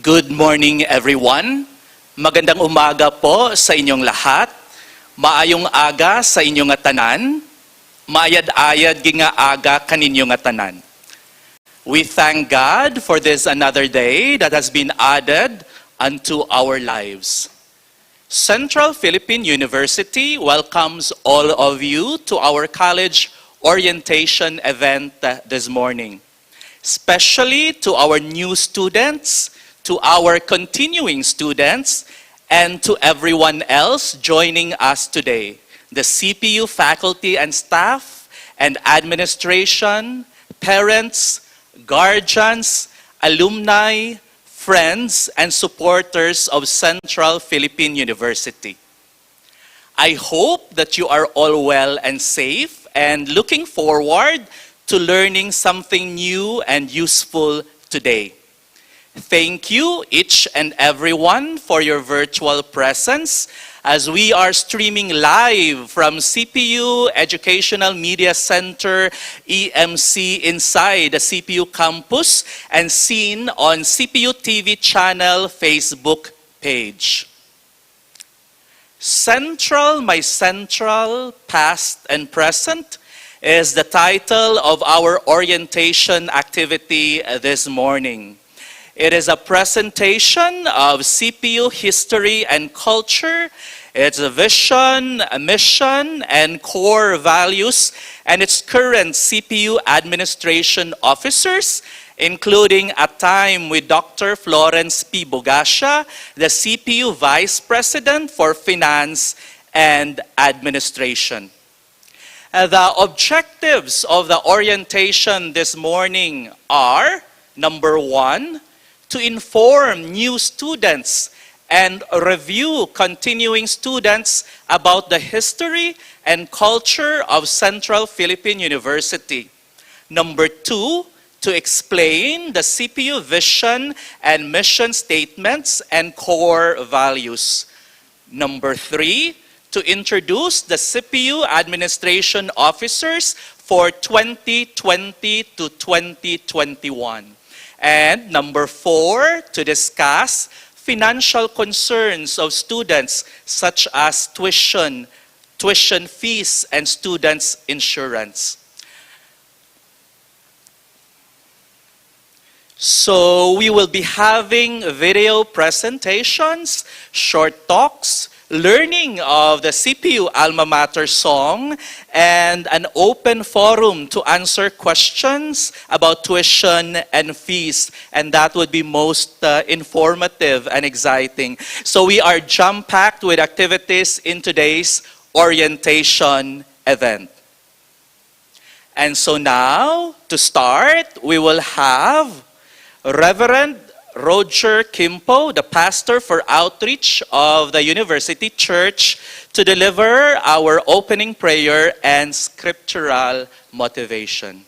Good morning everyone. Magandang umaga po sa inyong lahat. Maayong aga sa inyong tanan. Maayad-ayad ginga aga kaninyong tanan. We thank God for this another day that has been added unto our lives. Central Philippine University welcomes all of you to our college orientation event this morning. Especially to our new students, to our continuing students, and to everyone else joining us today, the CPU faculty and staff, and administration, parents, guardians, alumni, friends, and supporters of Central Philippine University. I hope that you are all well and safe and looking forward to learning something new and useful today. Thank you, each and everyone, for your virtual presence as we are streaming live from CPU Educational Media Center, EMC, inside the CPU campus and seen on CPU TV channel Facebook page. Central, my central, past and present, is the title of our orientation activity this morning. It is a presentation of CPU history and culture, its vision, mission, and core values, and its current CPU administration officers, including a time with Dr. Florence P. Bogasha, the CPU Vice President for Finance and Administration. The objectives of the orientation this morning are, number one, to inform new students and review continuing students about the history and culture of Central Philippine University. Number two, to explain the CPU vision and mission statements and core values. Number three, to introduce the CPU administration officers for 2020 to 2021. And number four, to discuss financial concerns of students such as tuition fees, and students' insurance. So we will be having video presentations, short talks, learning of the CPU alma mater song, and an open forum to answer questions about tuition and fees. And that would be most informative and exciting. So we are jam-packed with activities in today's orientation event. And so now, to start, we will have Reverend Roger Kimpo, the pastor for outreach of the University Church, to deliver our opening prayer and scriptural motivation.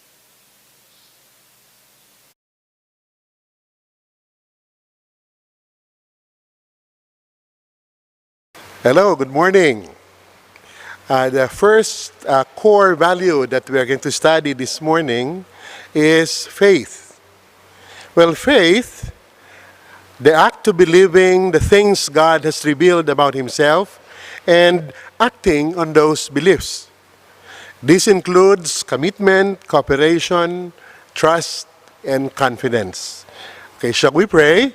Hello, good morning. The first core value that we are going to study this morning is faith. Well, faith, the act to believing the things God has revealed about Himself and acting on those beliefs. This includes commitment, cooperation, trust, and confidence. Okay, shall we pray?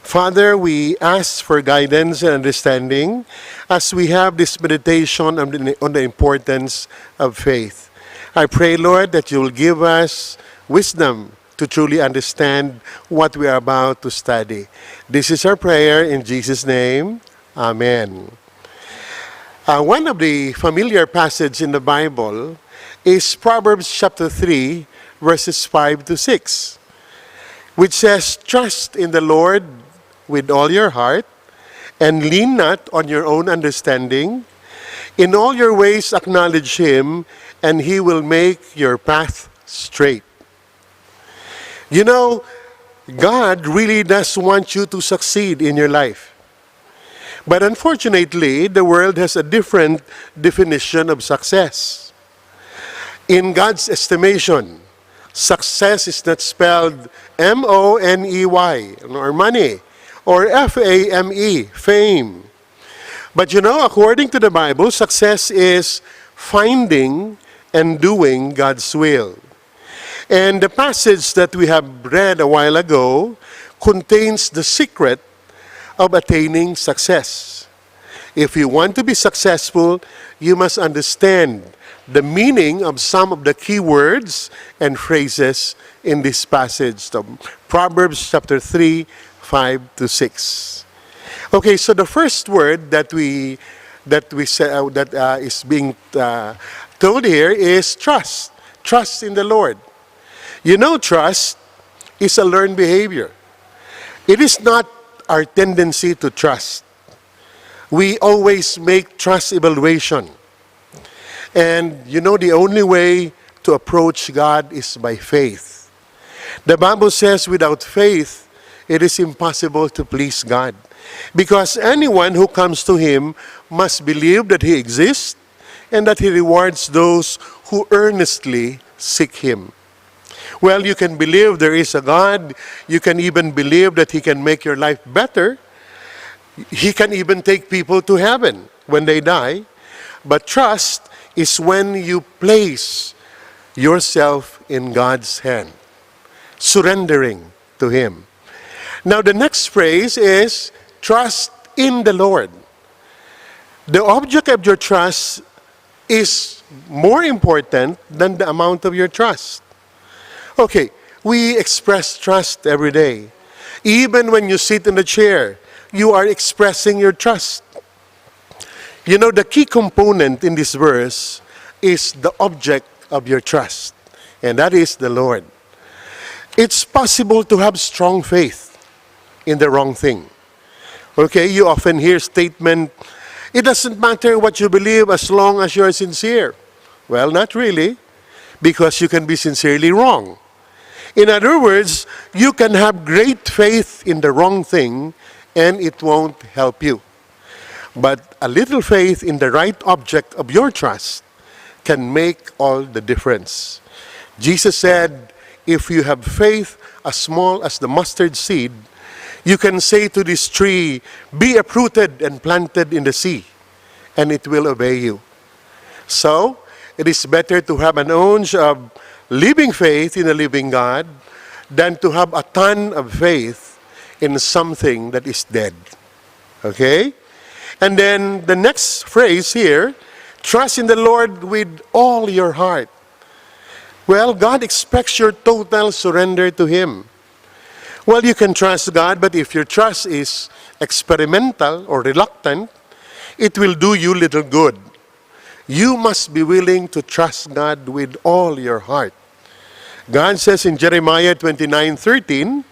Father, we ask for guidance and understanding as we have this meditation on the importance of faith. I pray, Lord, that you will give us wisdom to truly understand what we are about to study. This is our prayer in Jesus' name. Amen. One of the familiar passages in the Bible is Proverbs chapter 3, verses 5 to 6, which says, "Trust in the Lord with all your heart, and lean not on your own understanding. In all your ways acknowledge Him, and He will make your path straight." You know, God really does want you to succeed in your life. But unfortunately, the world has a different definition of success. In God's estimation, Success is not spelled M-O-N-E-Y, or money, or F-A-M-E, fame. But you know, according to the Bible, success is finding and doing God's will. And the passage that we have read a while ago contains the secret of attaining success. If you want to be successful, you must understand the meaning of some of the key words and phrases in this passage of Proverbs chapter 3, 5 to 6. Okay, so the first word that is being told here is trust. Trust in the Lord. You know, trust is a learned behavior. It is not our tendency to trust. We always make trust evaluation. And you know, the only way to approach God is by faith. The Bible says without faith, it is impossible to please God. Because anyone who comes to Him must believe that He exists and that He rewards those who earnestly seek Him. Well, you can believe there is a God. You can even believe that He can make your life better. He can even take people to heaven when they die. But trust is when you place yourself in God's hand, surrendering to Him. Now, the next phrase is trust in the Lord. The object of your trust is more important than the amount of your trust. Okay, we express trust every day. Even when you sit in the chair, you are expressing your trust. You know, the key component in this verse is the object of your trust, and that is the Lord. It's possible to have strong faith in the wrong thing. Okay, you often hear statement, it doesn't matter what you believe as long as you're sincere. Well, not really, because you can be sincerely wrong. In other words, you can have great faith in the wrong thing and it won't help you. But a little faith in the right object of your trust can make all the difference. Jesus said, if you have faith as small as the mustard seed, you can say to this tree, be uprooted and planted in the sea, and it will obey you. So, it is better to have an ounce of living faith in a living God than to have a ton of faith in something that is dead. Okay? And then the next phrase here, trust in the Lord with all your heart. Well, God expects your total surrender to Him. Well, you can trust God, but if your trust is experimental or reluctant, it will do you little good. You must be willing to trust God with all your heart. God says in Jeremiah 29:13,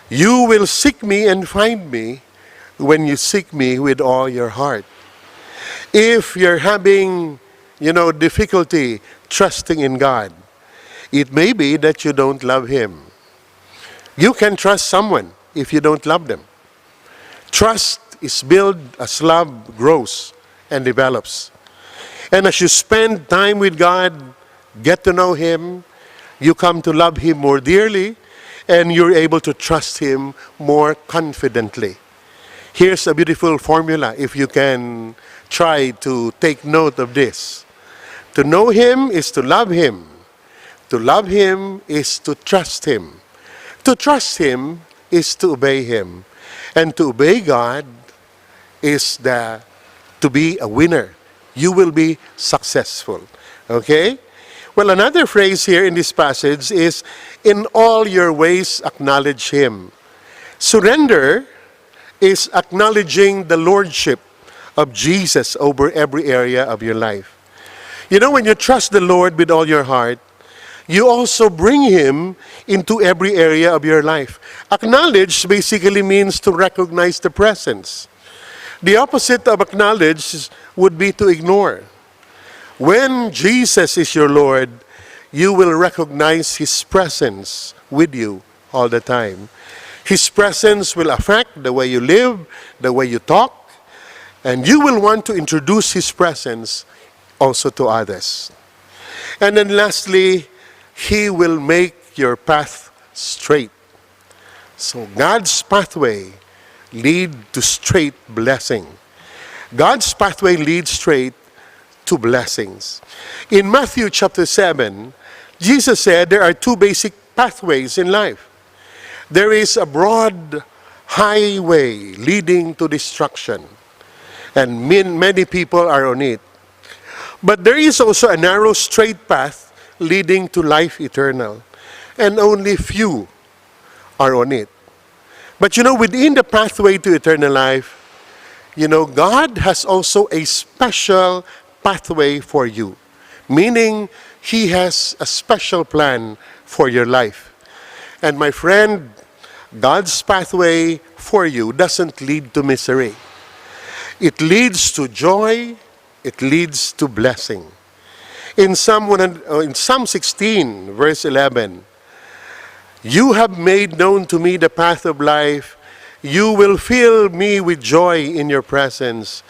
you will seek me and find me when you seek me with all your heart. If you're having, difficulty trusting in God, it may be that you don't love Him. You can trust someone if you don't love them. Trust is built as love grows and develops. And as you spend time with God, get to know Him, you come to love Him more dearly, and you're able to trust Him more confidently. Here's a beautiful formula if you can try to take note of this. To know Him is to love Him. To love Him is to trust Him. To trust Him is to obey Him. And to obey God is to be a winner. You will be successful. Okay? Well, another phrase here in this passage is, in all your ways acknowledge Him. Surrender is acknowledging the lordship of Jesus over every area of your life. You know, when you trust the Lord with all your heart, you also bring Him into every area of your life. Acknowledge basically means to recognize the presence. The opposite of acknowledge would be to ignore. When Jesus is your Lord, you will recognize His presence with you all the time. His presence will affect the way you live, the way you talk, and you will want to introduce His presence also to others. And then lastly, He will make your path straight. So God's pathway lead to straight blessing. God's pathway leads straight to blessings. In Matthew chapter 7, Jesus said there are two basic pathways in life. There is a broad highway leading to destruction, and many people are on it. But there is also a narrow straight path leading to life eternal, and only few are on it. But within the pathway to eternal life, God has also a special pathway for you, meaning He has a special plan for your life. And my friend, God's pathway for you doesn't lead to misery. It leads to joy. It leads to blessing. In Psalm 16, verse 11, "You have made known to me the path of life. You will fill me with joy in your presence,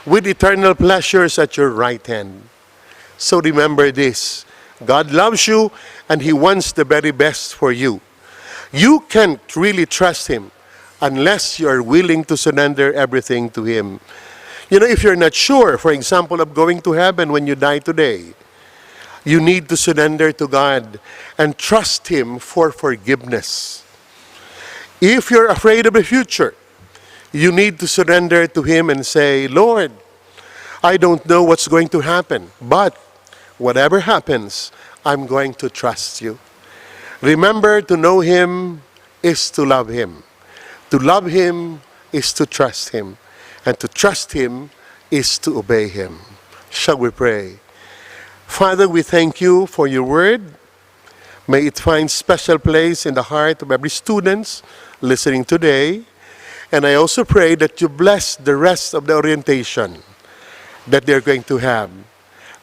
with eternal pleasures at your right hand." So remember this. God loves you and He wants the very best for you. You can't really trust Him unless you are willing to surrender everything to Him. If you're not sure, for example, of going to heaven when you die today, you need to surrender to God and trust Him for forgiveness. If you're afraid of the future, you need to surrender to Him and say, "Lord, I don't know what's going to happen, but whatever happens, I'm going to trust you." Remember, to know Him is to love Him. To love Him is to trust Him. And to trust Him is to obey Him. Shall we pray? Father, we thank You for Your word. May it find special place in the heart of every student listening today. And I also pray that You bless the rest of the orientation that they're going to have.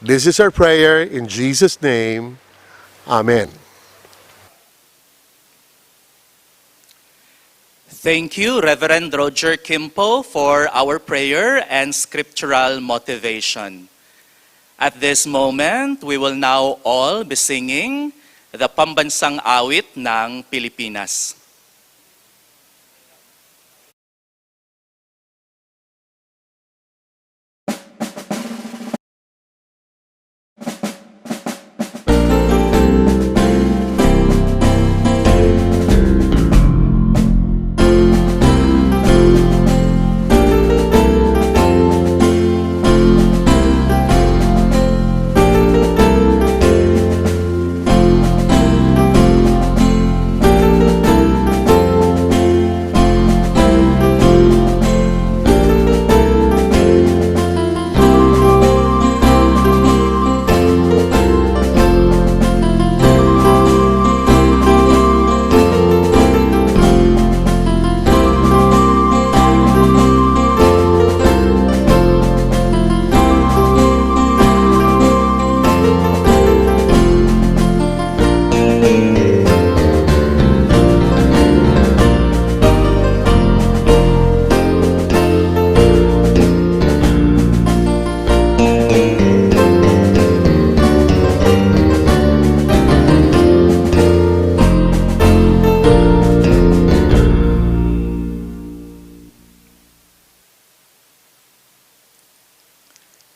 This is our prayer in Jesus' name. Amen. Thank you, Reverend Roger Kimpo, for our prayer and scriptural motivation. At this moment, we will now all be singing the pambansang awit ng Pilipinas.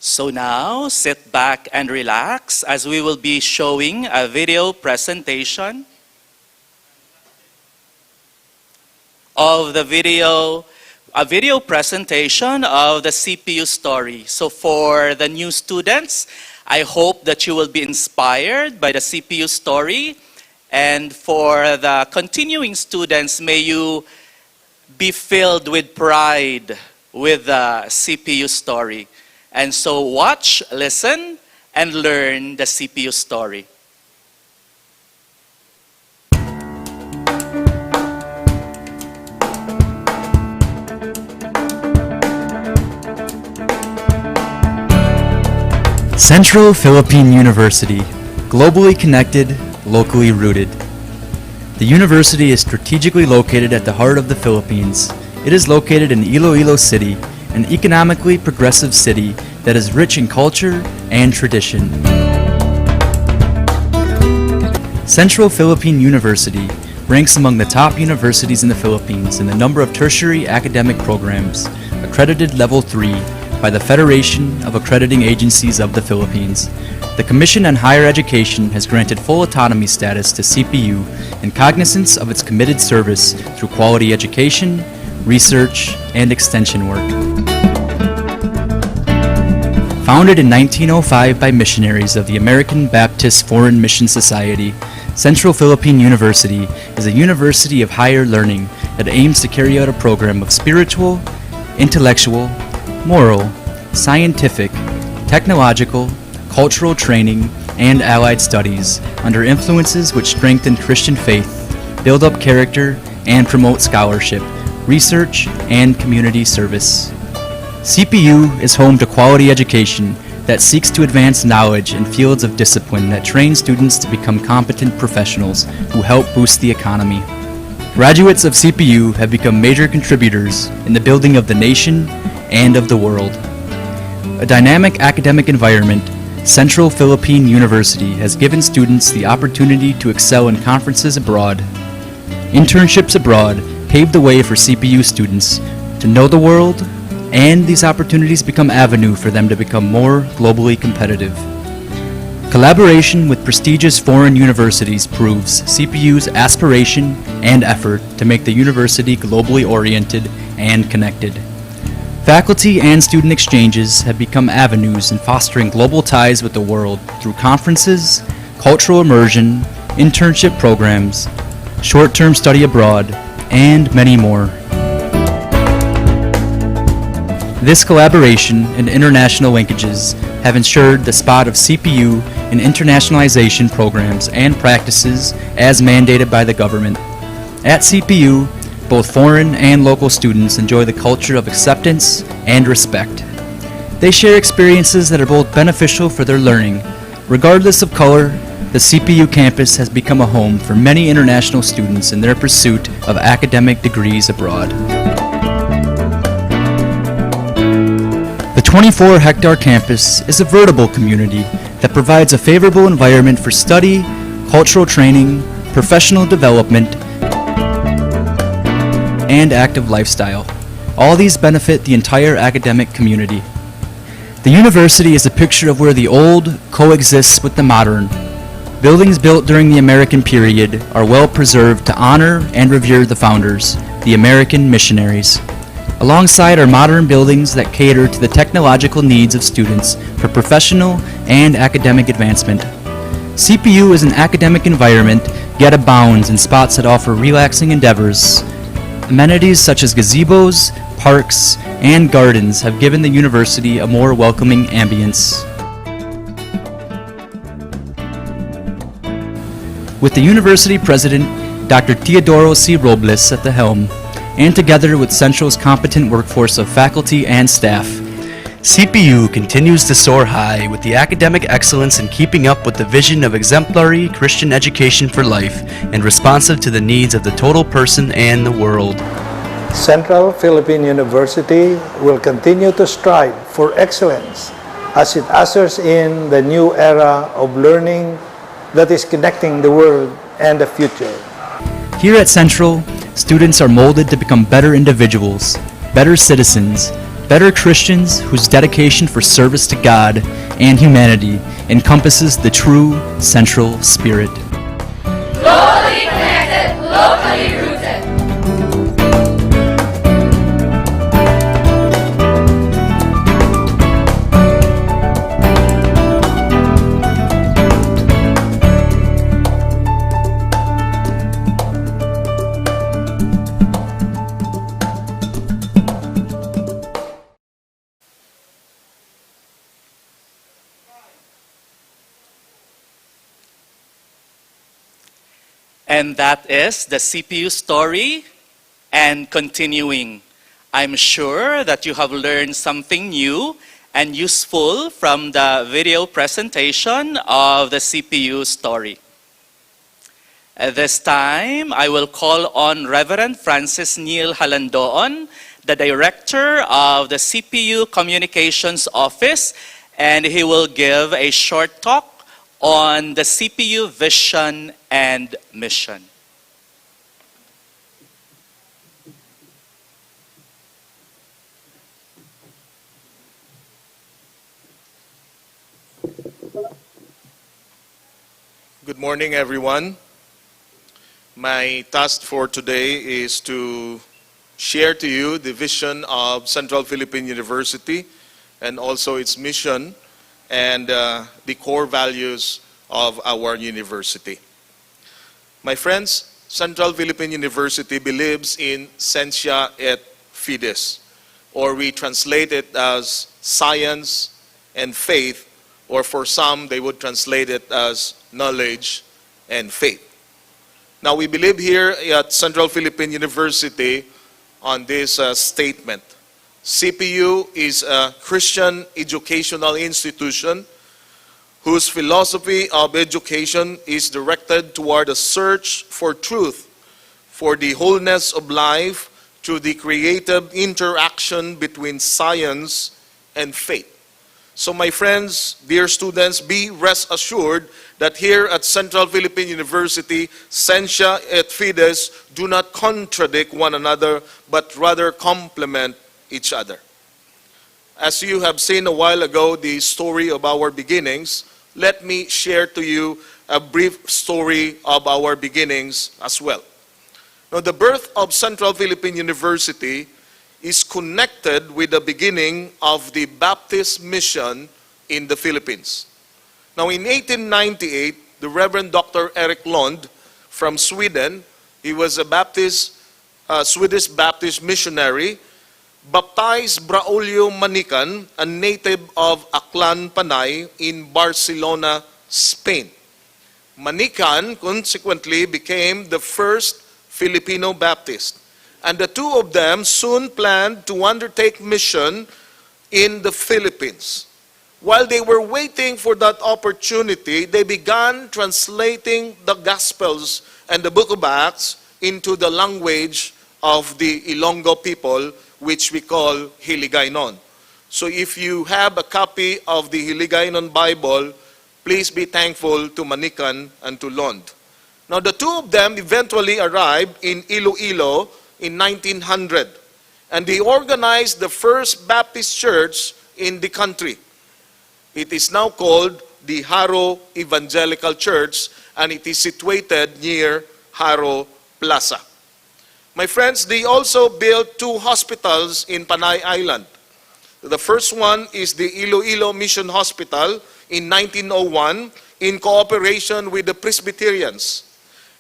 So now, sit back and relax as we will be showing a video presentation of a video presentation of the CPU story. So for the new students, I hope that you will be inspired by the CPU story. And for the continuing students, may you be filled with pride with the CPU story. And so watch, listen, and learn the CPU story. Central Philippine University, globally connected, locally rooted. The university is strategically located at the heart of the Philippines. It is located in Iloilo City, an economically progressive city that is rich in culture and tradition. Central Philippine University ranks among the top universities in the Philippines in the number of tertiary academic programs, accredited Level 3 by the Federation of Accrediting Agencies of the Philippines. The Commission on Higher Education has granted full autonomy status to CPU in cognizance of its committed service through quality education, research, and extension work. Founded in 1905 by missionaries of the American Baptist Foreign Mission Society, Central Philippine University is a university of higher learning that aims to carry out a program of spiritual, intellectual, moral, scientific, technological, cultural training, and allied studies under influences which strengthen Christian faith, build up character, and promote scholarship, research, and community service. CPU is home to quality education that seeks to advance knowledge in fields of discipline that train students to become competent professionals who help boost the economy. Graduates of CPU have become major contributors in the building of the nation and of the world. A dynamic academic environment, Central Philippine University has given students the opportunity to excel in conferences abroad. Internships abroad pave the way for CPU students to know the world, and these opportunities become avenue for them to become more globally competitive. Collaboration with prestigious foreign universities proves CPU's aspiration and effort to make the university globally oriented and connected. Faculty and student exchanges have become avenues in fostering global ties with the world through conferences, cultural immersion, internship programs, short-term study abroad, and many more. This collaboration and international linkages have ensured the spot of CPU in internationalization programs and practices as mandated by the government. At CPU, both foreign and local students enjoy the culture of acceptance and respect. They share experiences that are both beneficial for their learning. Regardless of color, the CPU campus has become a home for many international students in their pursuit of academic degrees abroad. The 24-hectare campus is a veritable community that provides a favorable environment for study, cultural training, professional development, and active lifestyle. All these benefit the entire academic community. The university is a picture of where the old coexists with the modern. Buildings built during the American period are well preserved to honor and revere the founders, the American missionaries, alongside are modern buildings that cater to the technological needs of students for professional and academic advancement. CPU is an academic environment, yet abounds in spots that offer relaxing endeavors. Amenities such as gazebos, parks, and gardens have given the university a more welcoming ambience. With the university president, Dr. Teodoro C. Robles at the helm, and together with Central's competent workforce of faculty and staff, CPU continues to soar high with the academic excellence in keeping up with the vision of exemplary Christian education for life and responsive to the needs of the total person and the world. Central Philippine University will continue to strive for excellence as it ushers in the new era of learning that is connecting the world and the future. Here at Central, students are molded to become better individuals, better citizens, better Christians whose dedication for service to God and humanity encompasses the true Central spirit. Globally connected, locally rooted. And that is the CPU story and continuing. I'm sure that you have learned something new and useful from the video presentation of the CPU story. At this time, I will call on Reverend Francis Neil Halandoon, the Director of the CPU Communications Office, and he will give a short talk on the CPU vision and mission. Good morning, everyone. My task for today is to share to you the vision of Central Philippine University and also its mission and the core values of our university. My friends, Central Philippine University believes in Scientia et Fides, or we translate it as science and faith, or for some, they would translate it as knowledge and faith. Now, we believe here at Central Philippine University on this statement. CPU is a Christian educational institution whose philosophy of education is directed toward a search for truth, for the wholeness of life through the creative interaction between science and faith. So my friends, dear students, be rest assured that here at Central Philippine University, Scientia et Fides do not contradict one another, but rather complement each other. As you have seen a while ago, the story of our beginnings, let me share to you a brief story of our beginnings as well. Now, the birth of Central Philippine University is connected with the beginning of the Baptist mission in the Philippines. Now, in 1898, the Reverend Dr. Eric Lund from Sweden, he was a Swedish Baptist missionary, baptized Braulio Manican, a native of Aklan, Panay, in Barcelona, Spain. Manican consequently became the first Filipino Baptist. And the two of them soon planned to undertake mission in the Philippines. While they were waiting for that opportunity, they began translating the Gospels and the Book of Acts into the language of the Ilonggo people, which we call Hiligaynon. So if you have a copy of the Hiligaynon Bible, please be thankful to Manican and to Lund. Now, the two of them eventually arrived in Iloilo in 1900, and they organized the first Baptist church in the country. It is now called the Haro Evangelical Church, and it is situated near Haro Plaza. My friends, they also built two hospitals in Panay Island. The first one is the Iloilo Mission Hospital in 1901 in cooperation with the Presbyterians.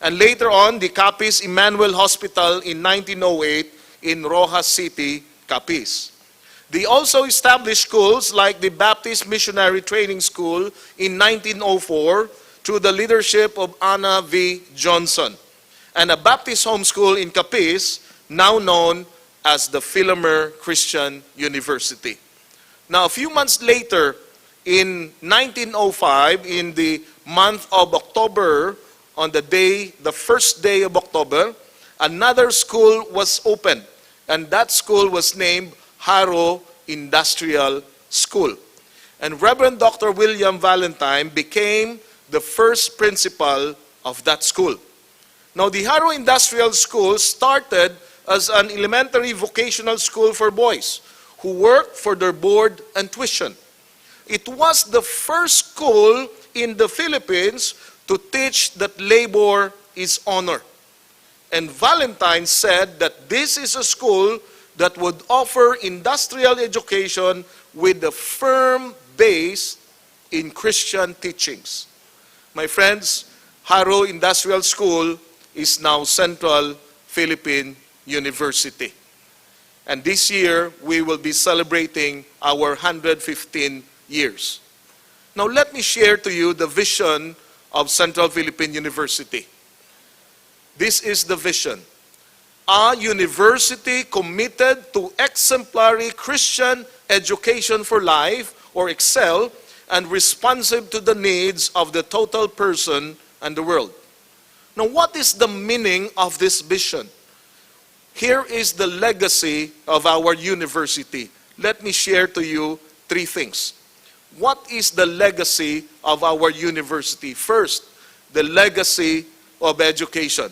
And later on, the Capiz Emmanuel Hospital in 1908 in Rojas City, Capiz. They also established schools like the Baptist Missionary Training School in 1904 through the leadership of Anna V. Johnson, and a Baptist home school in Capiz, now known as the Philomer Christian University. Now, a few months later, in 1905, in the month of October, on the first day of October, another school was opened, and that school was named Haro Industrial School. And Reverend Dr. William Valentine became the first principal of that school. Now, the Haro Industrial School started as an elementary vocational school for boys who worked for their board and tuition. It was the first school in the Philippines to teach that labor is honor. And Valentine said that this is a school that would offer industrial education with a firm base in Christian teachings. My friends, Haro Industrial School is now Central Philippine University. And this year, we will be celebrating our 115 years. Now, let me share to you the vision of Central Philippine University. This is the vision. A university committed to exemplary Christian education for life, or EXCEL, and responsive to the needs of the total person and the world. Now, what is the meaning of this vision? Here is the legacy of our university. Let me share to you three things. what is the legacy of our university? First, the legacy of education.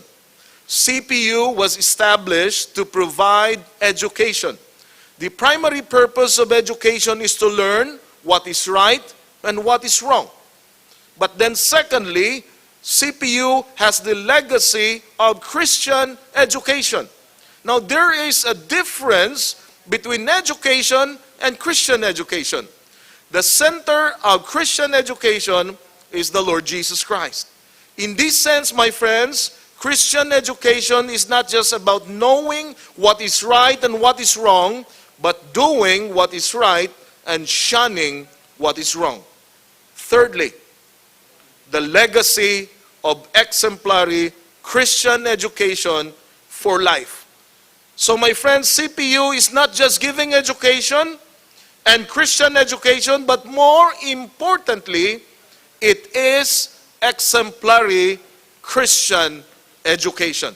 CPU was established to provide education. The primary purpose of education is to learn what is right and what is wrong. But then secondly, CPU has the legacy of Christian education. Now there is a difference between education and Christian education. The center of Christian education is the Lord Jesus Christ. In this sense, my friends, Christian education is not just about knowing what is right and what is wrong, but doing what is right and shunning what is wrong. Thirdly, the legacy of exemplary Christian education for life. So my friends, CPU is not just giving education and Christian education, but more importantly, it is exemplary Christian education.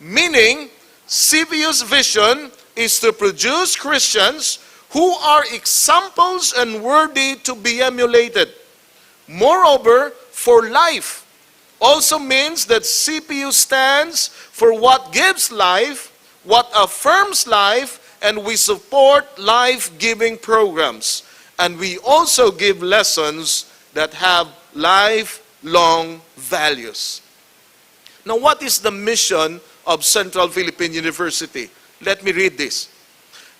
Meaning, CPU's vision is to produce Christians who are examples and worthy to be emulated. Moreover, for life also means that CPU stands for what gives life, what affirms life, and we support life-giving programs. And we also give lessons that have lifelong values. Now, what is the mission of Central Philippine University? Let me read this.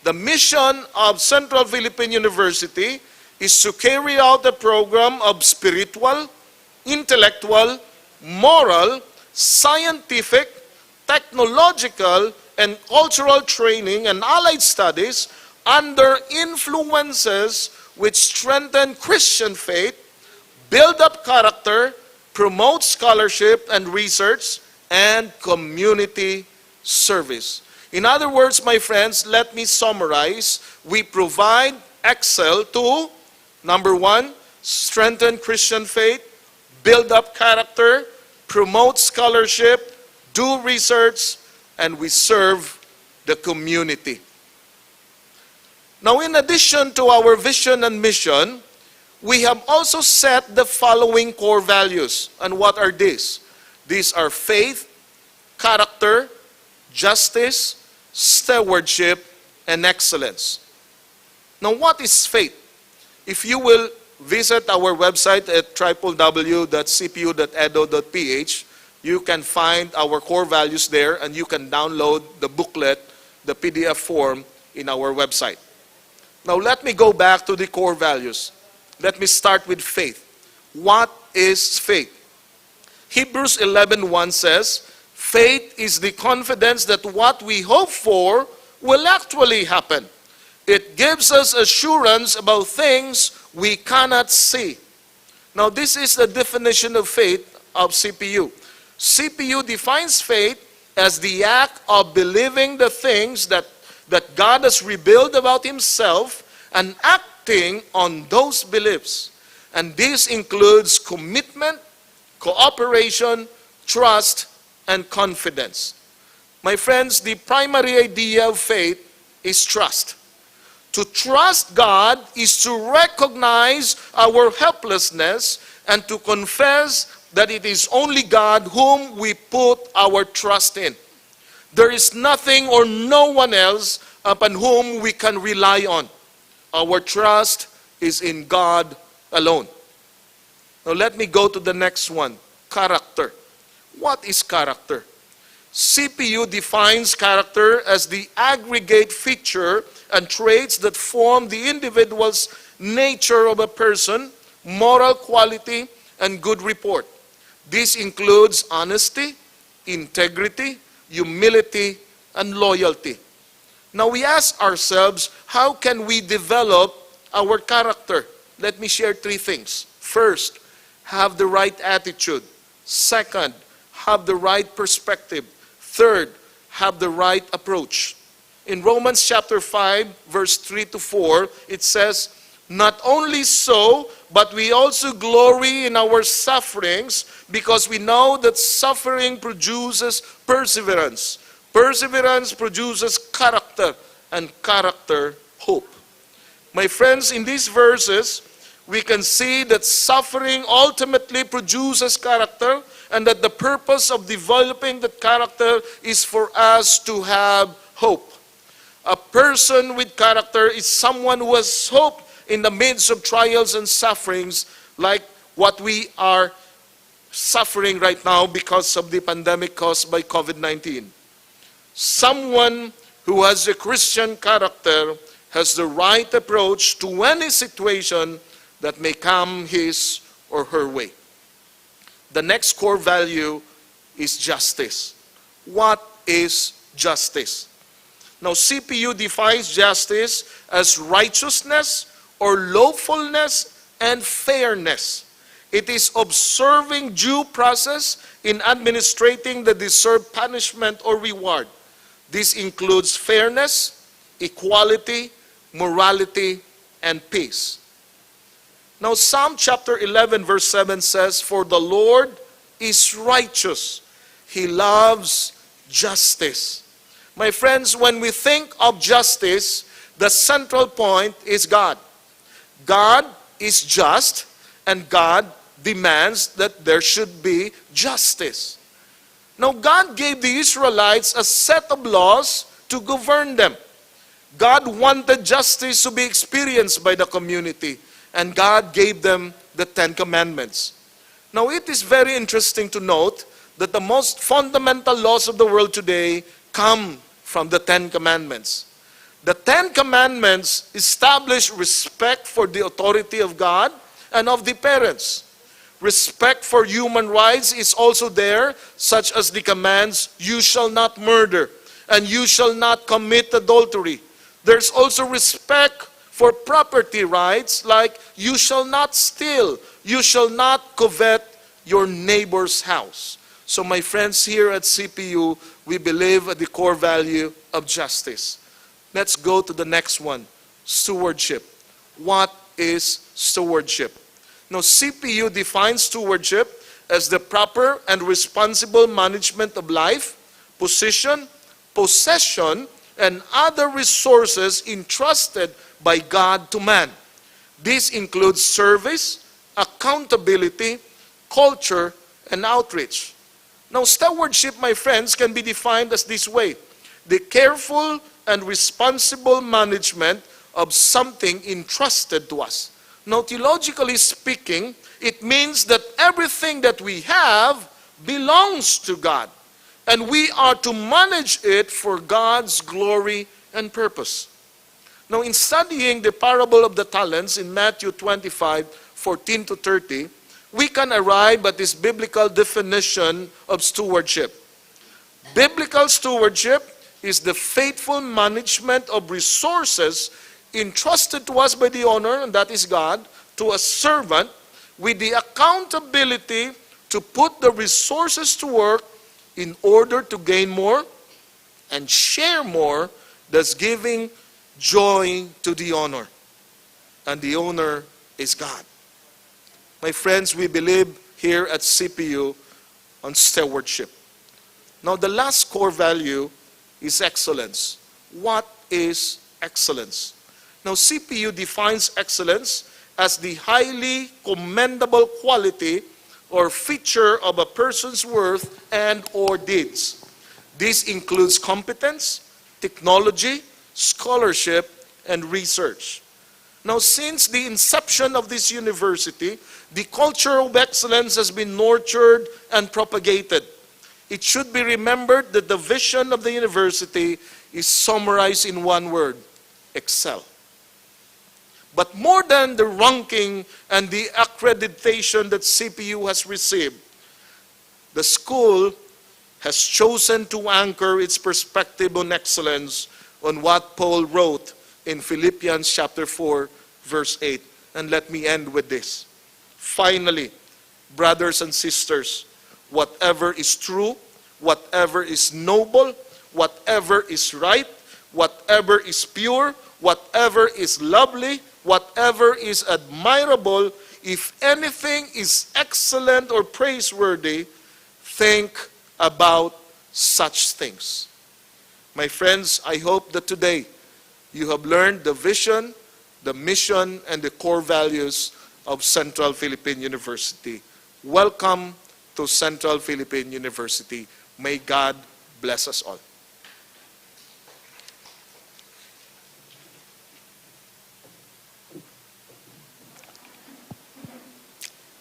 The mission of Central Philippine University is to carry out a program of spiritual, intellectual, moral, scientific, technological, and cultural training and allied studies under influences which strengthen Christian faith, build up character, promote scholarship and research, and community service. In other words, my friends, let me summarize. We provide excel to, number one, strengthen Christian faith, build up character, promote scholarship, do research, and we serve the community. Now, in addition to our vision and mission, we have also set the following core values. And what are these? These are faith, character, justice, stewardship, and excellence. Now, what is faith? If you will visit our website at www.cpu.edu.ph, you can find our core values there, and you can download the booklet, the PDF form in our website. Now, let me go back to the core values. Let me start with faith. What is faith? Hebrews 11:1 says, faith is the confidence that what we hope for will actually happen. It gives us assurance about things we cannot see. Now, this is the definition of faith of CPU. CPU defines faith as the act of believing the things that God has revealed about himself and acting on those beliefs. And this includes commitment, cooperation, trust, and confidence. My friends, the primary idea of faith is trust. To trust God is to recognize our helplessness and to confess that it is only God whom we put our trust in. There is nothing or no one else upon whom we can rely on. Our trust is in God alone. Now let me go to the next one, character. What is character? CPU defines character as the aggregate feature and traits that form the individual's nature of a person, moral quality, and good report. This includes honesty, integrity, humility, and loyalty. Now we ask ourselves, how can we develop our character? Let me share three things. First, have the right attitude. Second, have the right perspective. Third, have the right approach. In Romans chapter 5, verse 3 to 4, it says, not only so, but we also glory in our sufferings because we know that suffering produces perseverance. Perseverance produces character, and character, hope. My friends, in these verses, we can see that suffering ultimately produces character, and that the purpose of developing that character is for us to have hope. A person with character is someone who has hope in the midst of trials and sufferings like what we are suffering right now because of the pandemic caused by COVID-19. Someone who has a Christian character has the right approach to any situation that may come his or her way. The next core value is justice. What is justice? Now, CPU defines justice as righteousness or lawfulness and fairness. It is observing due process in administrating the deserved punishment or reward. This includes fairness, equality, morality, and peace. Now, Psalm chapter 11 verse 7 says, "For the Lord is righteous. He loves justice." My friends, when we think of justice, the central point is God. God is just, and God demands that there should be justice. Now, God gave the Israelites a set of laws to govern them. God wanted justice to be experienced by the community, and God gave them the Ten Commandments. Now, it is very interesting to note that the most fundamental laws of the world today come from the Ten Commandments. The Ten Commandments establish respect for the authority of God and of the parents. Respect for human rights is also there, such as the commands, "You shall not murder," and "You shall not commit adultery." There's also respect for property rights, like "You shall not steal," "You shall not covet your neighbor's house." So my friends, here at CPU, we believe at the core value of justice. Let's go to the next one, stewardship. What is stewardship? Now, CPU defines stewardship as the proper and responsible management of life, position, possession, and other resources entrusted by God to man. This includes service, accountability, culture, and outreach. Now, stewardship, my friends, can be defined as this way: the careful and responsible management of something entrusted to us. Now, theologically speaking, it means that everything that we have belongs to God, and we are to manage it for God's glory and purpose. Now, in studying the parable of the talents in Matthew 25:14-30, we can arrive at this biblical definition of stewardship. Biblical stewardship is the faithful management of resources entrusted to us by the owner, and that is God, to a servant, with the accountability to put the resources to work in order to gain more and share more, thus giving joy to the owner. And the owner is God. My friends, we believe here at CPU on stewardship. Now, the last core value is excellence. What is excellence? Now, CPU defines excellence as the highly commendable quality or feature of a person's worth and or deeds. This includes competence, technology, scholarship, and research. Now, since the inception of this university, the culture of excellence has been nurtured and propagated. It should be remembered that the vision of the university is summarized in one word: excel. But more than the ranking and the accreditation that CPU has received, the school has chosen to anchor its perspective on excellence on what Paul wrote in Philippians chapter 4, verse 8. And let me end with this. Finally, brothers and sisters, whatever is true, whatever is noble, whatever is right, whatever is pure, whatever is lovely, whatever is admirable, if anything is excellent or praiseworthy, think about such things. My friends, I hope that today you have learned the vision, the mission, and the core values of Central Philippine University. Welcome to Central Philippine University. May God bless us all.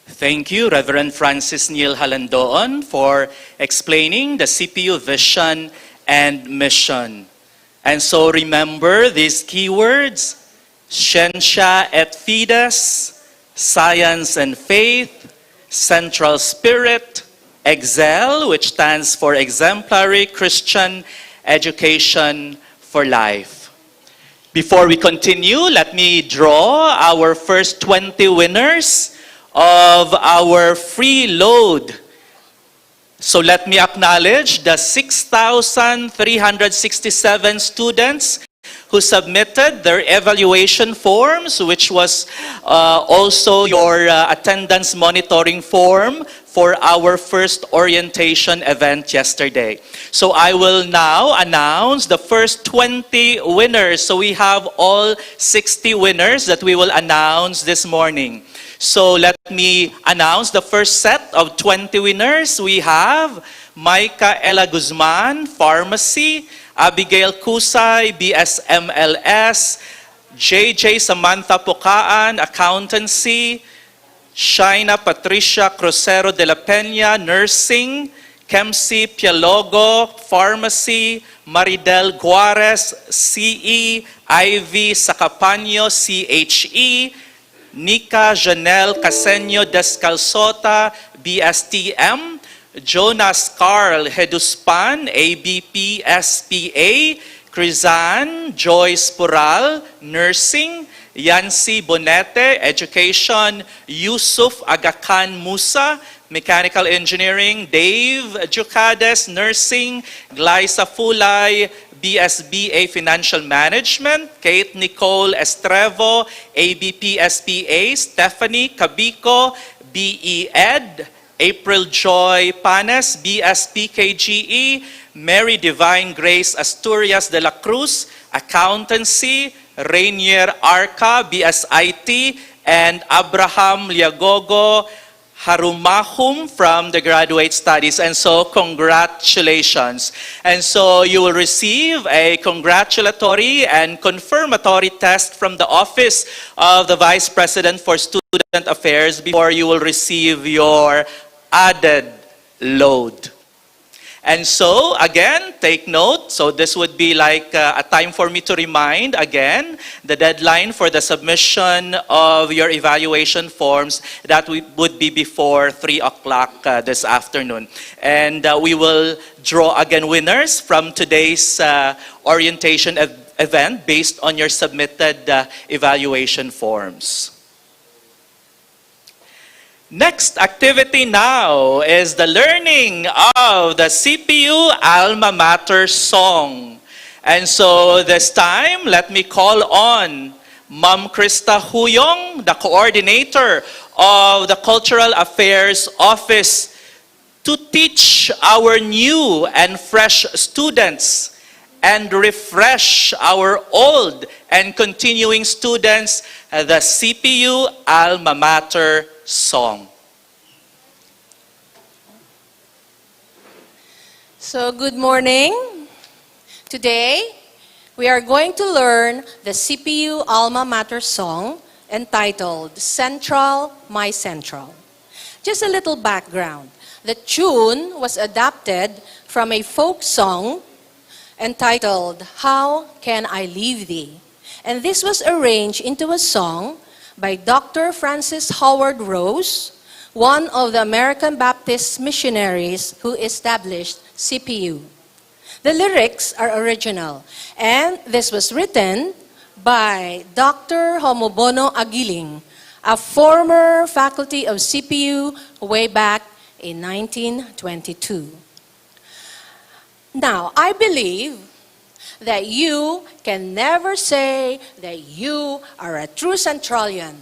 Thank you, Reverend Francis Neil Halandoon, for explaining the CPU vision and mission. And so remember these keywords: Scientia et Fides, science and faith, central spirit, EXCEL, which stands for Exemplary Christian Education for Life. Before we continue, let me draw our first 20 winners of our free load. So let me acknowledge the 6,367 students who submitted their evaluation forms, which was also your attendance monitoring form for our first orientation event yesterday. So I will now announce the first 20 winners. So we have all 60 winners that we will announce this morning. So let me announce the first set of 20 winners. We have Maika Ella Guzman, Pharmacy; Abigail Kusay, BSMLS; JJ Samantha Pukaan, Accountancy; Shaina Patricia Crucero de la Peña, Nursing; Kemsi Pialogo, Pharmacy; Maridel Guarez, CE; Ivy Sacapaño, CHE; Nika Janelle Caseño Descalzota, BSTM; Jonas Carl Heduspan, ABP SPA; Crizan Joyce Pural, Nursing; Yancy Bonete, Education; Yusuf Agakan Musa, Mechanical Engineering; Dave Jucades, Nursing; Glyza Fulay, BSBA Financial Management; Kate Nicole Estrevo, ABP SPA; Stephanie Cabico, BE Ed; April Joy Panes, BSPKGE; Mary Divine Grace Asturias de la Cruz, Accountancy; Rainier Arca, BSIT; and Abraham Liagogo Harumahum from the Graduate Studies. And so congratulations. And so you will receive a congratulatory and confirmatory test from the Office of the Vice President for Student Affairs before you will receive your added load. And so, again, take note. So this would be like a time for me to remind again the deadline for the submission of your evaluation forms. That would be before 3 o'clock this afternoon. And we will draw again winners from today's orientation event based on your submitted evaluation forms. Next activity now is the learning of the CPU Alma Mater song. And so this time, let me call on Ma'am Krista Huyong, the coordinator of the Cultural Affairs Office, to teach our new and fresh students and refresh our old and continuing students the CPU Alma Mater song. So good morning. Today, we are going to learn the CPU Alma Mater song entitled Central, My Central. Just a little background. The tune was adapted from a folk song entitled How Can I Leave Thee? And this was arranged into a song by Dr. Francis Howard Rose, one of the American Baptist missionaries who established CPU. The lyrics are original, and this was written by Dr. Homobono Agiling, a former faculty of CPU way back in 1922. Now, I believe that you can never say that you are a true Centralian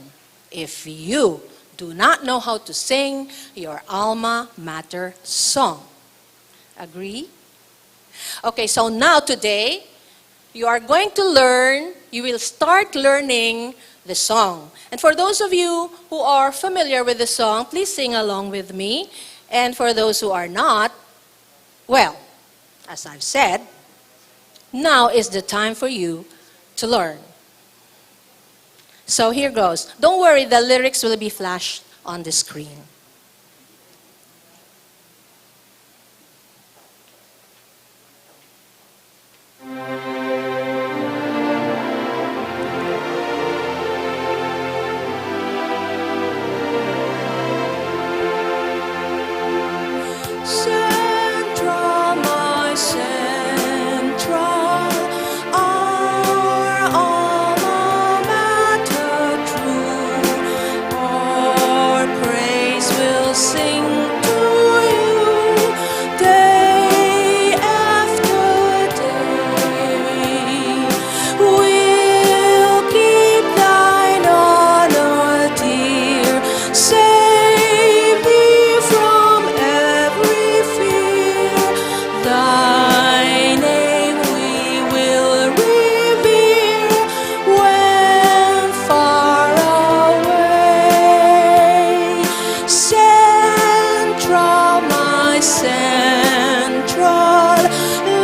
if you do not know how to sing your alma mater song. Agree? Okay, so now today, you will start learning the song. And for those of you who are familiar with the song, please sing along with me. And for those who are not, well, as I've said, now is the time for you to learn. So here goes. Don't worry, the lyrics will be flashed on the screen. Central, my central, our alma mater true. Our praise will sing to you day after day. We'll keep thine honor dear. Save thee from every fear. Thy name we will revere when far away. Central, my central,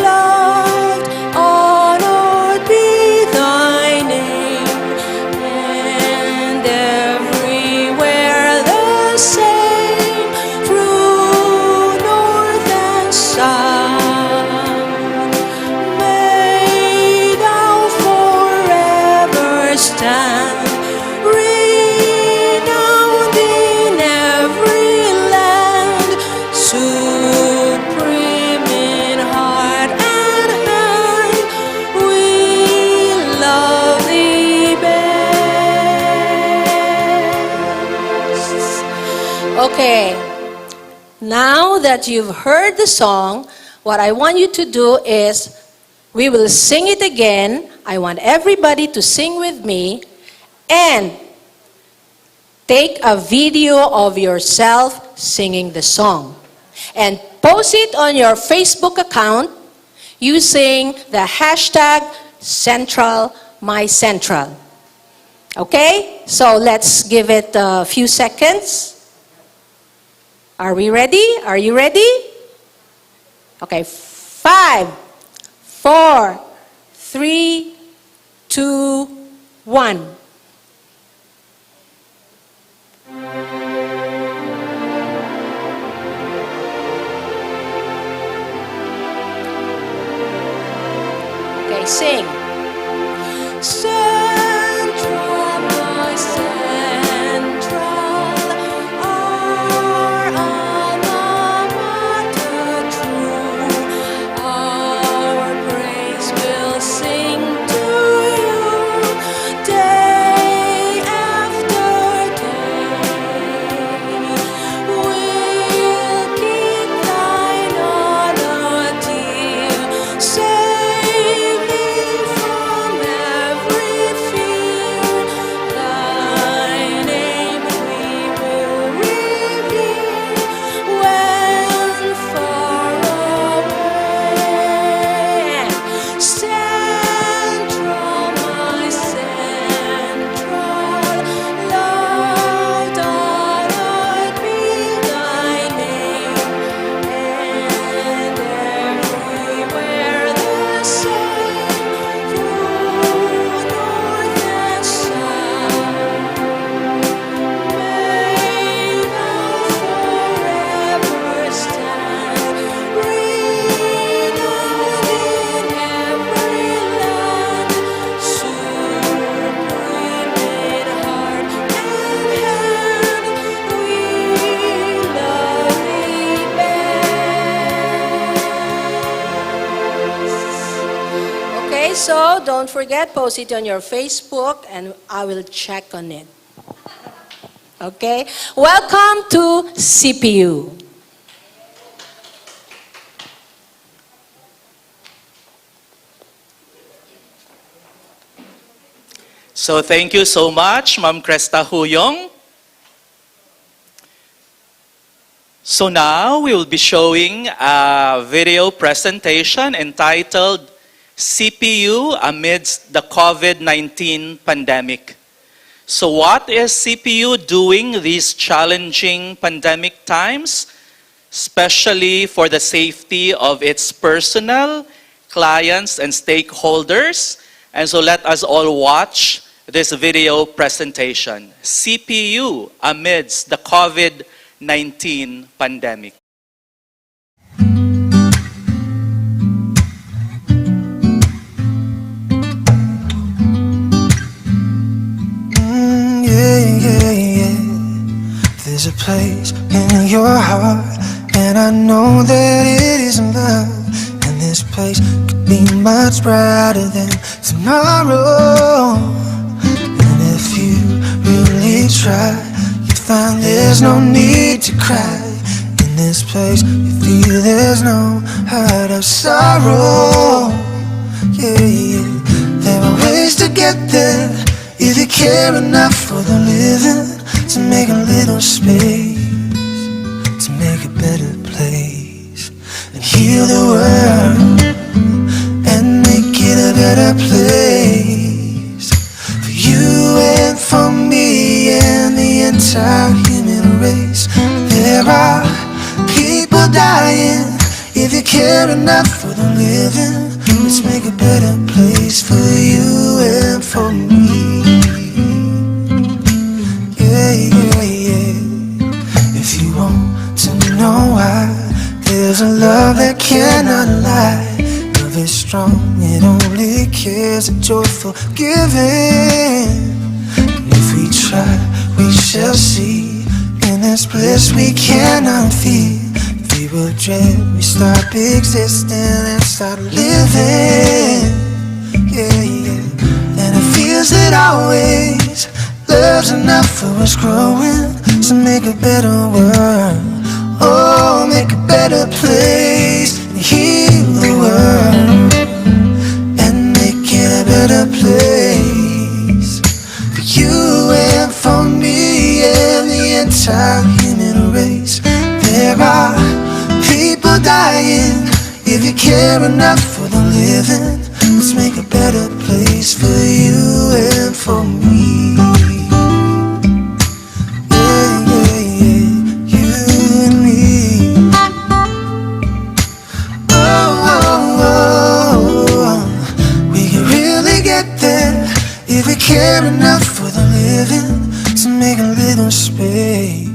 loved, honored be thy name, and everywhere the same, through north and south. May thou forever stand, renowned in every land, supreme in heart and hand. We love thee best. Okay, now that you've heard the song, what I want you to do is we will sing it again. I want everybody to sing with me and take a video of yourself singing the song and post it on your Facebook account using the hashtag #CentralMyCentral. Okay? So let's give it a few seconds. Are we ready? Are you ready? Okay, 5, 4, 3, 2, 1. Okay, sing. Central, my central, our alma mater true. Our praise will sing to you day after day. We'll keep thine honor dear. Save thee from every fear. Thy name we will revere when far away. Central, my central, loved, honored be thy name, and everywhere the same, through north and south. May thou forever stand, renowned in every land, supreme in heart and hand. We love thee best. Okay, so don't forget, post it on your Facebook and I will check on it. Okay? Welcome to CPU. So thank you so much, Ma'am Cresta Huyong. So now we will be showing a video presentation entitled CPU Amidst the COVID-19 Pandemic. So what is CPU doing these challenging pandemic times, especially for the safety of its personnel, clients, and stakeholders? And so let us all watch this video presentation, CPU amidst the COVID-19 pandemic. There's a place in your heart, and I know that it is love. And this place could be much brighter than tomorrow. And if you really try, you find there's no need to cry. In this place, you feel there's no hurt of sorrow. Yeah. There are ways to get there if you care enough for the living. To make a little space, to make a better place, and heal the world, and make it a better place, for you and for me and the entire human race. There are people dying, if you care enough for the living. Let's make a better place for you and for me. If you want to know why, there's a love that cannot lie. Love is strong, it only cares a joyful giving. And if we try, we shall see. In this bliss we cannot feel. If we will dread, we stop existing and start living. And it feels that always love's enough for us growing, to make a better world. Oh, make a better place, and heal the world, and make it a better place, for you and for me and the entire human race. There are people dying, if you care enough for the living. Let's make a better place for you and for me. Care enough for the living, to make a little space,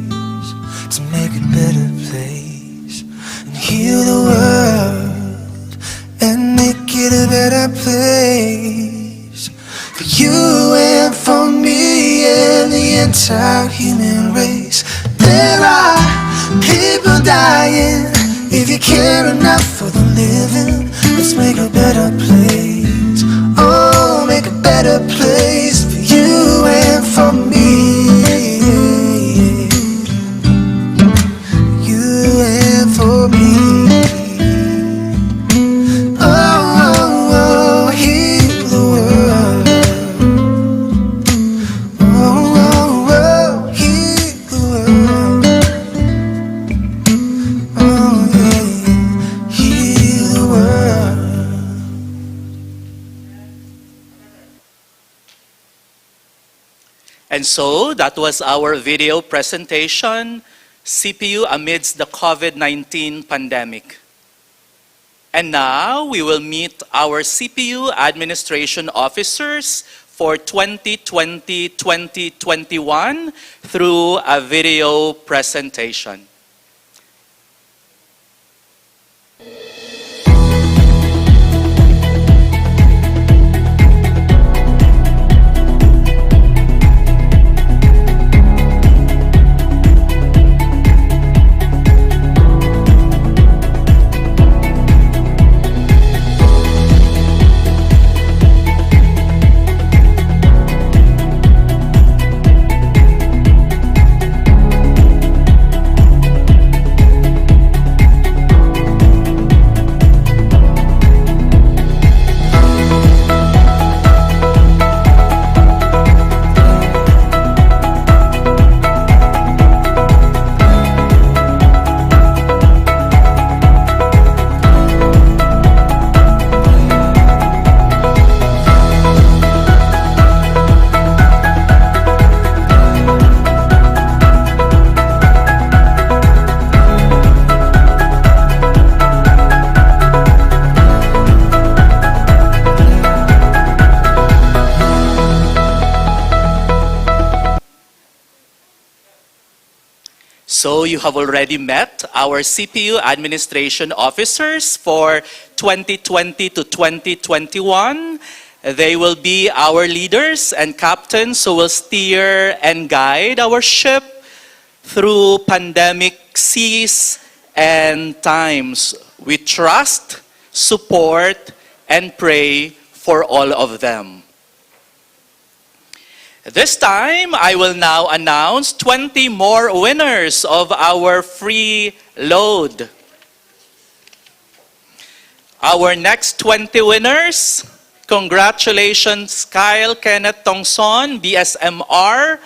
to make a better place, and heal the world, and make it a better place, for you and for me and the entire human race. There are people dying, if you care enough for the living. Let's make a better place, oh, make a better place for you and for me. You and for me. Oh, heal the world. Oh, heal the world. Oh, yeah, heal the world. And so that was our video presentation, CPU amidst the COVID-19 pandemic. And now we will meet our CPU administration officers for 2020-2021 through a video presentation. So you have already met our CPU administration officers for 2020 to 2021. They will be our leaders and captains who will steer and guide our ship through pandemic seas and times. We trust, support, and pray for all of them. This time, I will now announce 20 more winners of our free load. Our next 20 winners, congratulations Kyle Kenneth Tongson, BSMR,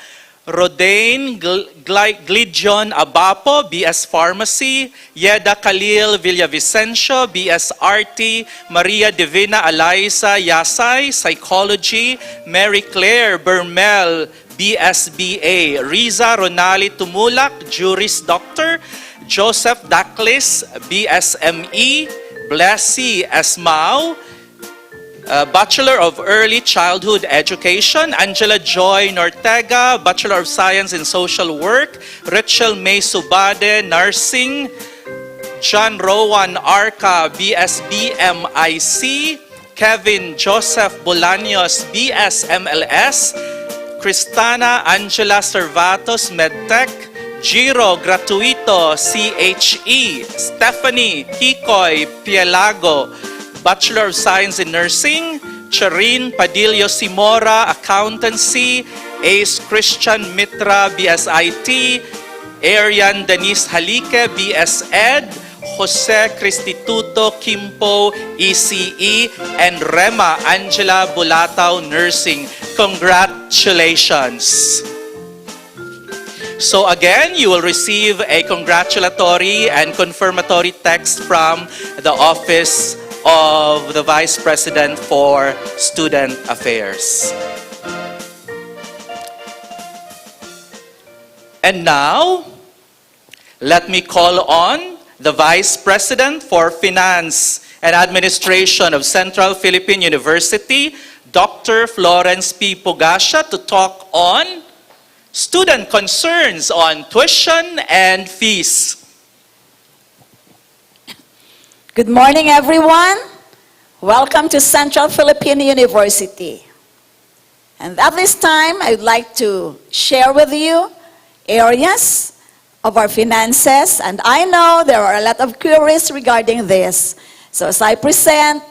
Rodane Glidion Abapo, BS Pharmacy, Yeda Khalil Villavicencio, BS RT, Maria Divina Alaisa Yasay, Psychology, Mary Claire Bermel, BSBA, Riza Ronali Tumulak, Juris Doctor, Joseph Daklis, BSME, Blessy Esmao, Bachelor of Early Childhood Education, Angela Joy Nortega, Bachelor of Science in Social Work, Rachel May Subade, Nursing, John Rowan Arca, BSBMIC, Kevin Joseph Bolaños, BSMLS, Cristana Angela Servatos, MedTech, Giro Gratuito, CHE, Stephanie Kikoy Pielago, Bachelor of Science in Nursing, Charin Padillo Simora, Accountancy, Ace Christian Mitra, BSIT, Arian Denise Halike, BS Ed, Jose Cristituto Kimpo, ECE, and Rema Angela Bulatao, Nursing. Congratulations! So again, you will receive a congratulatory and confirmatory text from the Office of the Vice President for Student Affairs. And now, let me call on the Vice President for Finance and Administration of Central Philippine University, Dr. Florence P. Pugasha, to talk on student concerns on tuition and fees. Good morning, everyone. Welcome to Central Philippine University. And at this time, I'd like to share with you areas of our finances. And I know there are a lot of queries regarding this. So as I present,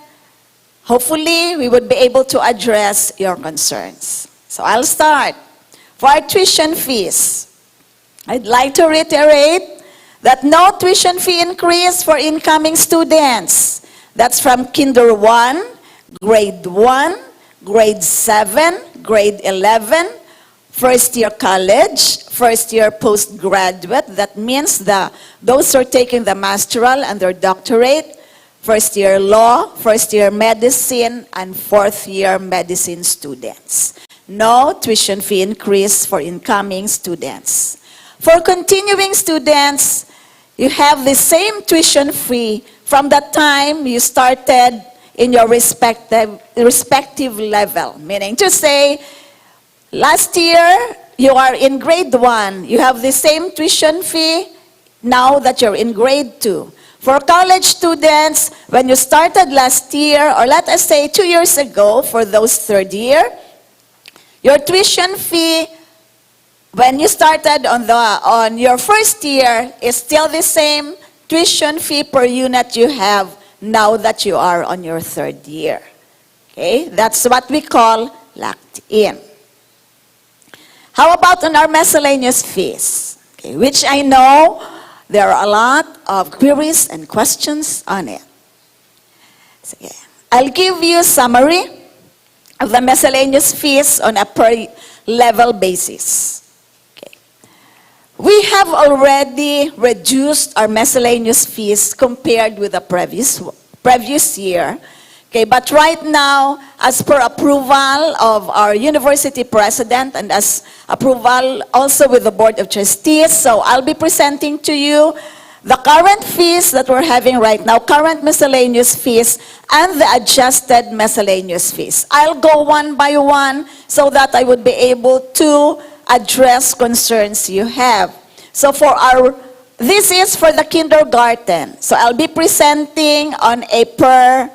hopefully we would be able to address your concerns. So I'll start. For our tuition fees, I'd like to reiterate that no tuition fee increase for incoming students. That's from Kinder 1, Grade 1, Grade 7, Grade 11, first year college, first year postgraduate. That means those who are taking the masteral and their doctorate, first year law, first year medicine, and fourth year medicine students. No tuition fee increase for incoming students. For continuing students, you have the same tuition fee from the time you started in your respective level. Meaning to say, last year, you are in grade 1. You have the same tuition fee now that you're in grade 2. For college students, when you started last year, or let us say 2 years ago, for those third year, your tuition fee when you started on your first year is still the same tuition fee per unit you have now that you are on your third year. Okay, that's what we call locked in. How about on our miscellaneous fees? Okay, which I know there are a lot of queries and questions on it. So, yeah, I'll give you a summary of the miscellaneous fees on a per level basis. We have already reduced our miscellaneous fees compared with the previous year. Okay, but right now, as per approval of our university president and as approval also with the Board of Trustees, so I'll be presenting to you the current fees that we're having right now, current miscellaneous fees, and the adjusted miscellaneous fees. I'll go one by one so that I would be able to address concerns you have. So this is for the kindergarten. So I'll be presenting on a per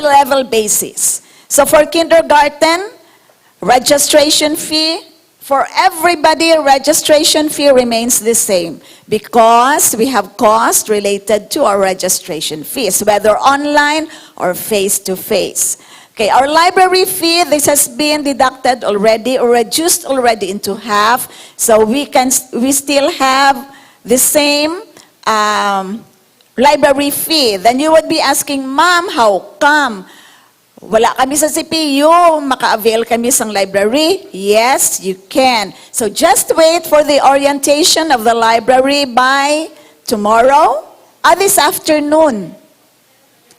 level basis. So for kindergarten, registration fee, for everybody, registration fee remains the same because we have cost related to our registration fees, whether online or face-to-face. Okay, our library fee, this has been deducted already or reduced already into half, so we still have the same library fee. Then you would be asking, Ma'am, how come? Wala kami sa CPU, maka-avail kami sa library? Yes, you can. So just wait for the orientation of the library by tomorrow, this afternoon.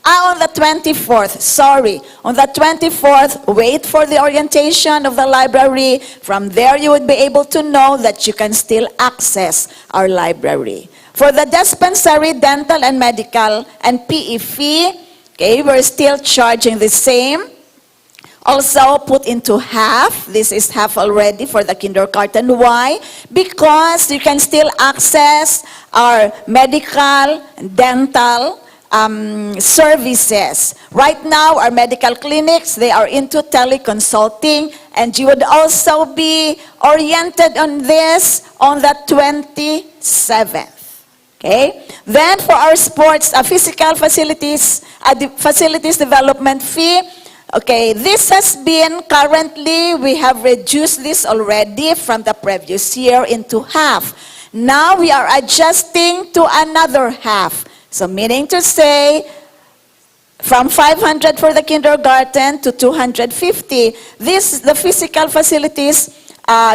On the 24th, sorry. On the 24th, wait for the orientation of the library. From there, you would be able to know that you can still access our library. For the dispensary, dental, and medical, and PE fee, okay, we're still charging the same. Also put into half. This is half already for the kindergarten. Why? Because you can still access our medical, dental, services. Right now, our medical clinics, they are into teleconsulting, and you would also be oriented on this on the 27th. Okay? Then for our sports, physical facilities, facilities development fee, okay, this has been currently, we have reduced this already from the previous year into half. Now we are adjusting to another half. So meaning to say, from 500 for the kindergarten to 250, the physical facilities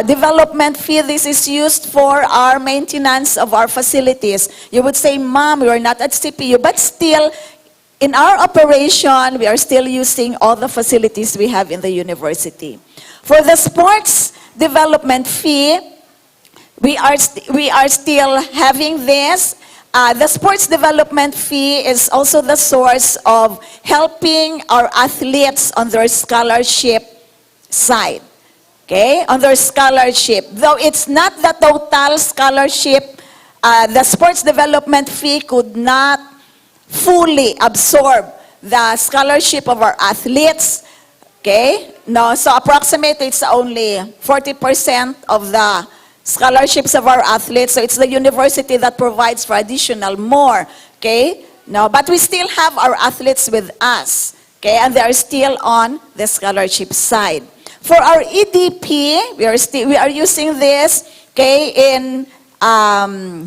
development fee, this is used for our maintenance of our facilities. You would say, Ma'am, we are not at CPU, but still, in our operation, we are still using all the facilities we have in the university. For the sports development fee, we are still having this. The sports development fee is also the source of helping our athletes on their scholarship side. Okay, on their scholarship. Though it's not the total scholarship, the sports development fee could not fully absorb the scholarship of our athletes. Okay, no, so approximately it's only 40% of the scholarships of our athletes, so it's the university that provides for additional more, okay? No, but we still have our athletes with us, okay? And they are still on the scholarship side. For our EDP, we are using this, okay, in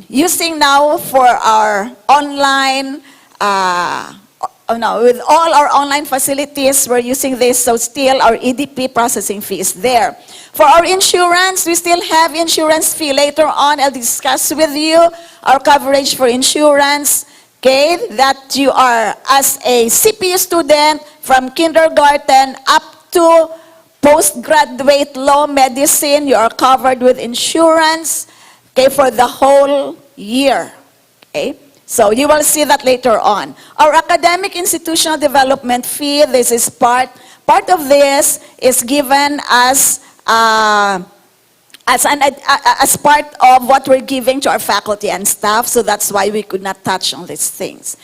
using now for our online, with all our online facilities, we're using this, so still our EDP processing fee is there. For our insurance, we still have insurance fee. Later on, I'll discuss with you our coverage for insurance, okay, that you are, as a CPU student, from kindergarten up to postgraduate law medicine, you are covered with insurance, okay, for the whole year, okay? So you will see that later on. Our academic institutional development fee, this is part of this is given as part of what we're giving to our faculty and staff, so that's why we could not touch on these things.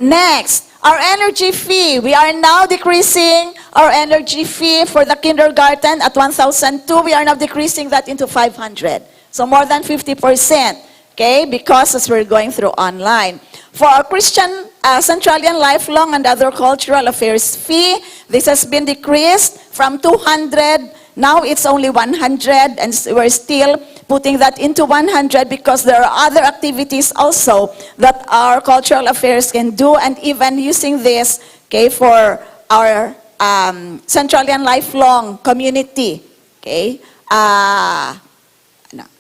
Next, our energy fee. We are now decreasing our energy fee for the kindergarten at 1,002. We are now decreasing that into 500. So more than 50%. Okay, because as we're going through online. For our Christian, Centralian Lifelong and Other Cultural Affairs fee, this has been decreased from 200, now it's only 100, and we're still putting that into 100 because there are other activities also that our cultural affairs can do, and even using this, okay, for our Centralian Lifelong community, okay,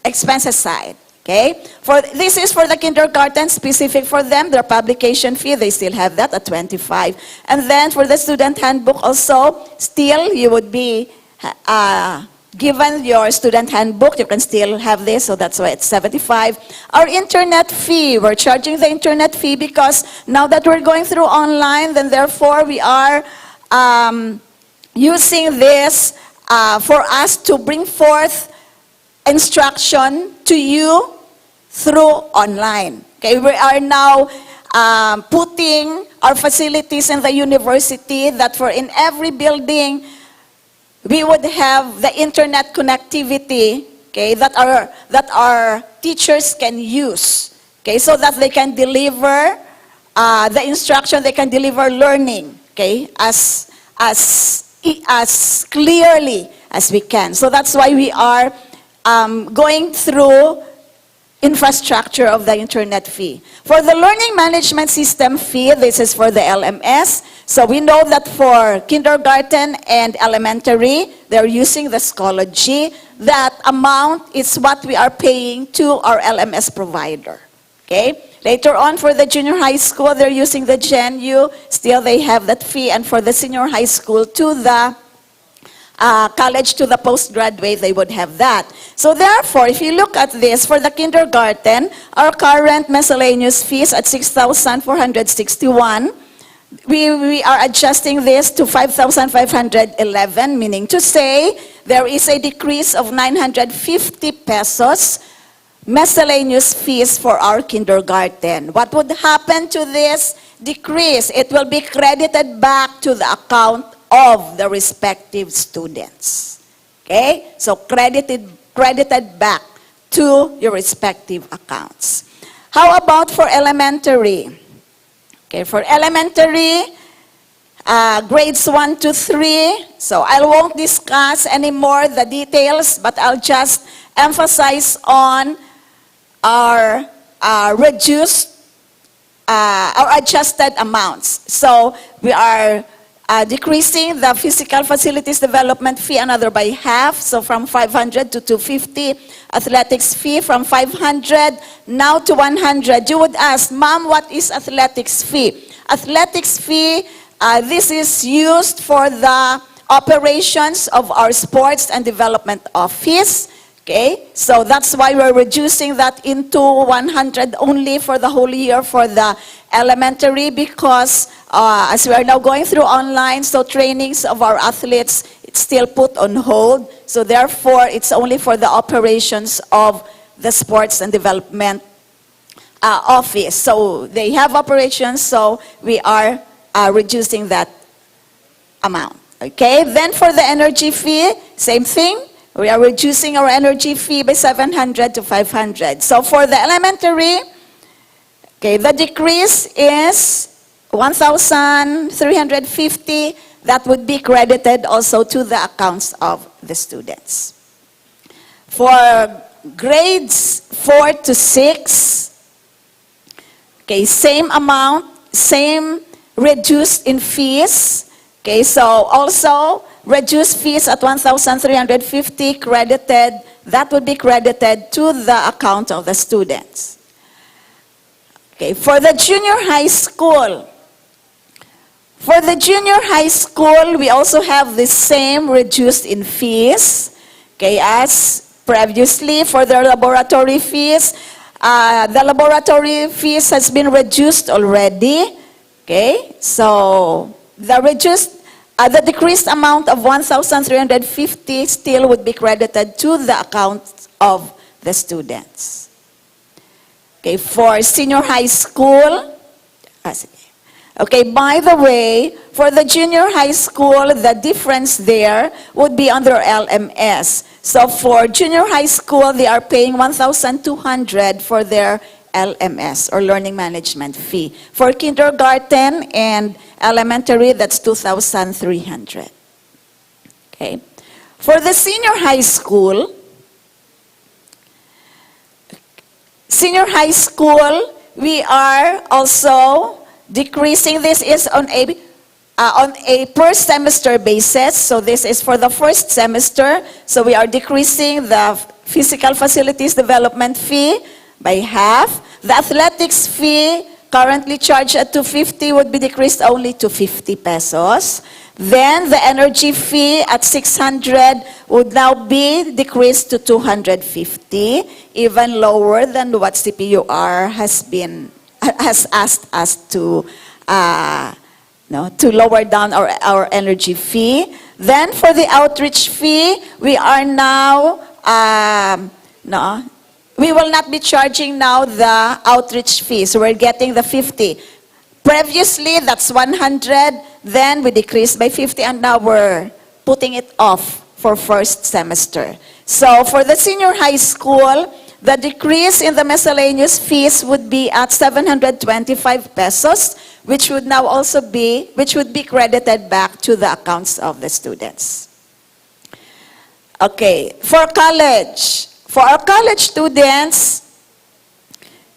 expenses side. Okay, this is for the kindergarten, specific for them, their publication fee, they still have that at 25. And then for the student handbook also, still you would be given your student handbook, you can still have this, so that's why it's 75. Our internet fee, we're charging the internet fee because now that we're going through online, then therefore we are using this for us to bring forth instruction to you through online. Okay, we are now putting our facilities in the university that for in every building, we would have the internet connectivity, okay, that our teachers can use, okay, so that they can deliver the instruction, they can deliver learning, okay, as clearly as we can. So that's why we are going through infrastructure of the internet fee. For the learning management system fee, this is for the LMS. So we know that for kindergarten and elementary, they're using the Schoology. That amount is what we are paying to our LMS provider. Okay? Later on, for the junior high school, they're using the GenU. Still, they have that fee. And for the senior high school to the college to the postgraduate, they would have that. So therefore, if you look at this, for the kindergarten, our current miscellaneous fees at 6,461, we are adjusting this to 5,511, meaning to say there is a decrease of 950 pesos miscellaneous fees for our kindergarten. What would happen to this decrease? It will be credited back to the account of the respective students. Okay? So credited back to your respective accounts. How about for elementary? Okay, for elementary, grades 1 to 3, so I won't discuss anymore the details, but I'll just emphasize on our reduced, our adjusted amounts. So we are decreasing the physical facilities development fee another by half, so from 500 to 250. Athletics fee from 500 now to 100. You would ask, Ma'am, what is athletics fee? Athletics fee, this is used for the operations of our sports and development office. Okay, so that's why we're reducing that into 100 only for the whole year for the elementary, because as we are now going through online, so trainings of our athletes, it's still put on hold. So therefore, it's only for the operations of the sports and development office. So they have operations, so we are reducing that amount. Okay, then for the energy fee, same thing. We are reducing our energy fee by 700 to 500. So for the elementary, okay, the decrease is 1,350. That would be credited also to the accounts of the students. For grades 4 to 6, okay, same amount, same reduced in fees. Okay, so also reduced fees at 1,350 credited, that would be credited to the account of the students. Okay, for the junior high school, we also have the same reduced in fees, okay, as previously. For their laboratory fees, the laboratory fees has been reduced already, okay, so the decreased amount of 1,350 still would be credited to the account of the students. Okay, for senior high school, okay, by the way, for the junior high school, the difference there would be under LMS. So for junior high school, they are paying 1,200 for their LMS or learning management fee. For kindergarten and elementary, that's 2,300. Okay. For the senior high school, we are also decreasing. This is on a per semester basis. So this is for the first semester. So we are decreasing the physical facilities development fee by half. The athletics fee, currently charged at 250, would be decreased only to 50 pesos. Then the energy fee at 600 would now be decreased to 250, even lower than what CPUR has asked us to lower down our energy fee. Then for the outreach fee, we are now no, we will not be charging now the outreach fees. We're getting the 50. Previously, that's 100. Then we decreased by 50, and now we're putting it off for first semester. So for the senior high school, the decrease in the miscellaneous fees would be at 725 pesos, which would now also be, which would be credited back to the accounts of the students. Okay, for our college students,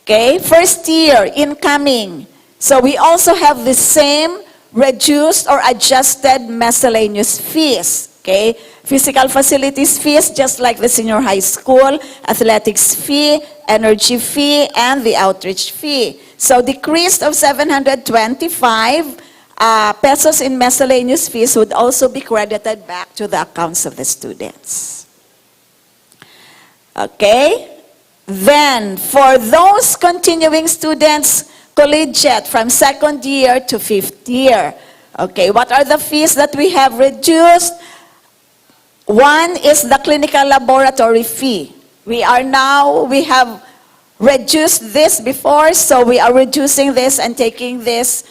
okay, first year incoming. So we also have the same reduced or adjusted miscellaneous fees, okay? Physical facilities fees, just like the senior high school, athletics fee, energy fee, and the outreach fee. So decreased of 725 pesos in miscellaneous fees would also be credited back to the accounts of the students. Okay? Then, for those continuing students, collegiate from second year to fifth year. Okay, what are the fees that we have reduced? One is the clinical laboratory fee. We have reduced this before, so we are reducing this and taking this,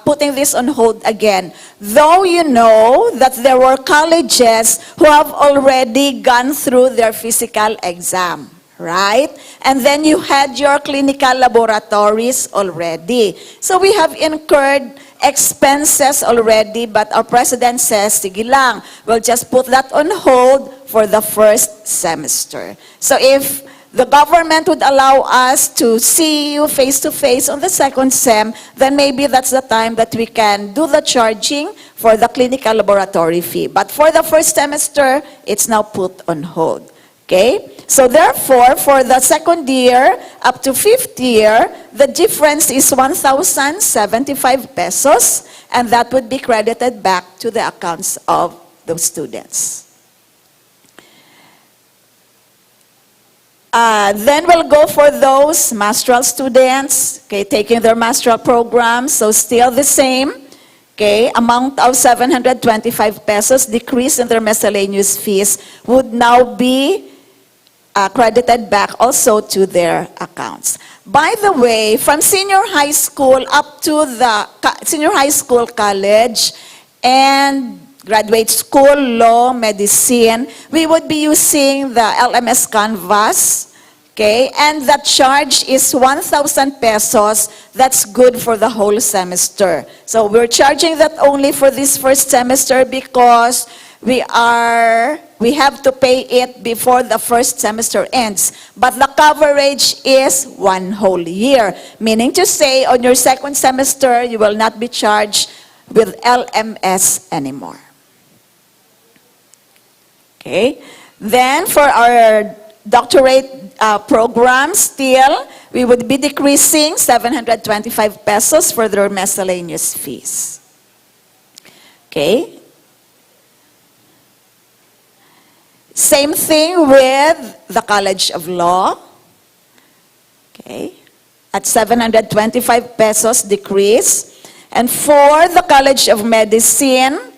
putting this on hold again. Though you know that there were colleges who have already gone through their physical exam, right? And then you had your clinical laboratories already. So we have incurred expenses already, but our president says, sige lang, we'll just put that on hold for the first semester. So if the government would allow us to see you face-to-face on the second sem, then maybe that's the time that we can do the charging for the clinical laboratory fee. But for the first semester, it's now put on hold. Okay? So therefore, for the second year up to fifth year, the difference is 1,075 pesos, and that would be credited back to the accounts of those students. Then we'll go for those masteral students, okay, taking their masteral program, so still the same. Okay, amount of 725 pesos decrease in their miscellaneous fees would now be credited back also to their accounts. By the way, from senior high school up to the senior high school, college, and graduate school, law, medicine, we would be using the LMS Canvas, okay? And the charge is 1,000 pesos. That's good for the whole semester. So we're charging that only for this first semester because we have to pay it before the first semester ends. But the coverage is 1 whole year, meaning to say on your second semester, you will not be charged with LMS anymore. Okay? Then for our doctorate program, still, we would be decreasing 725 pesos for their miscellaneous fees. Okay? Same thing with the College of Law. Okay? At 725 pesos decrease. And for the College of Medicine,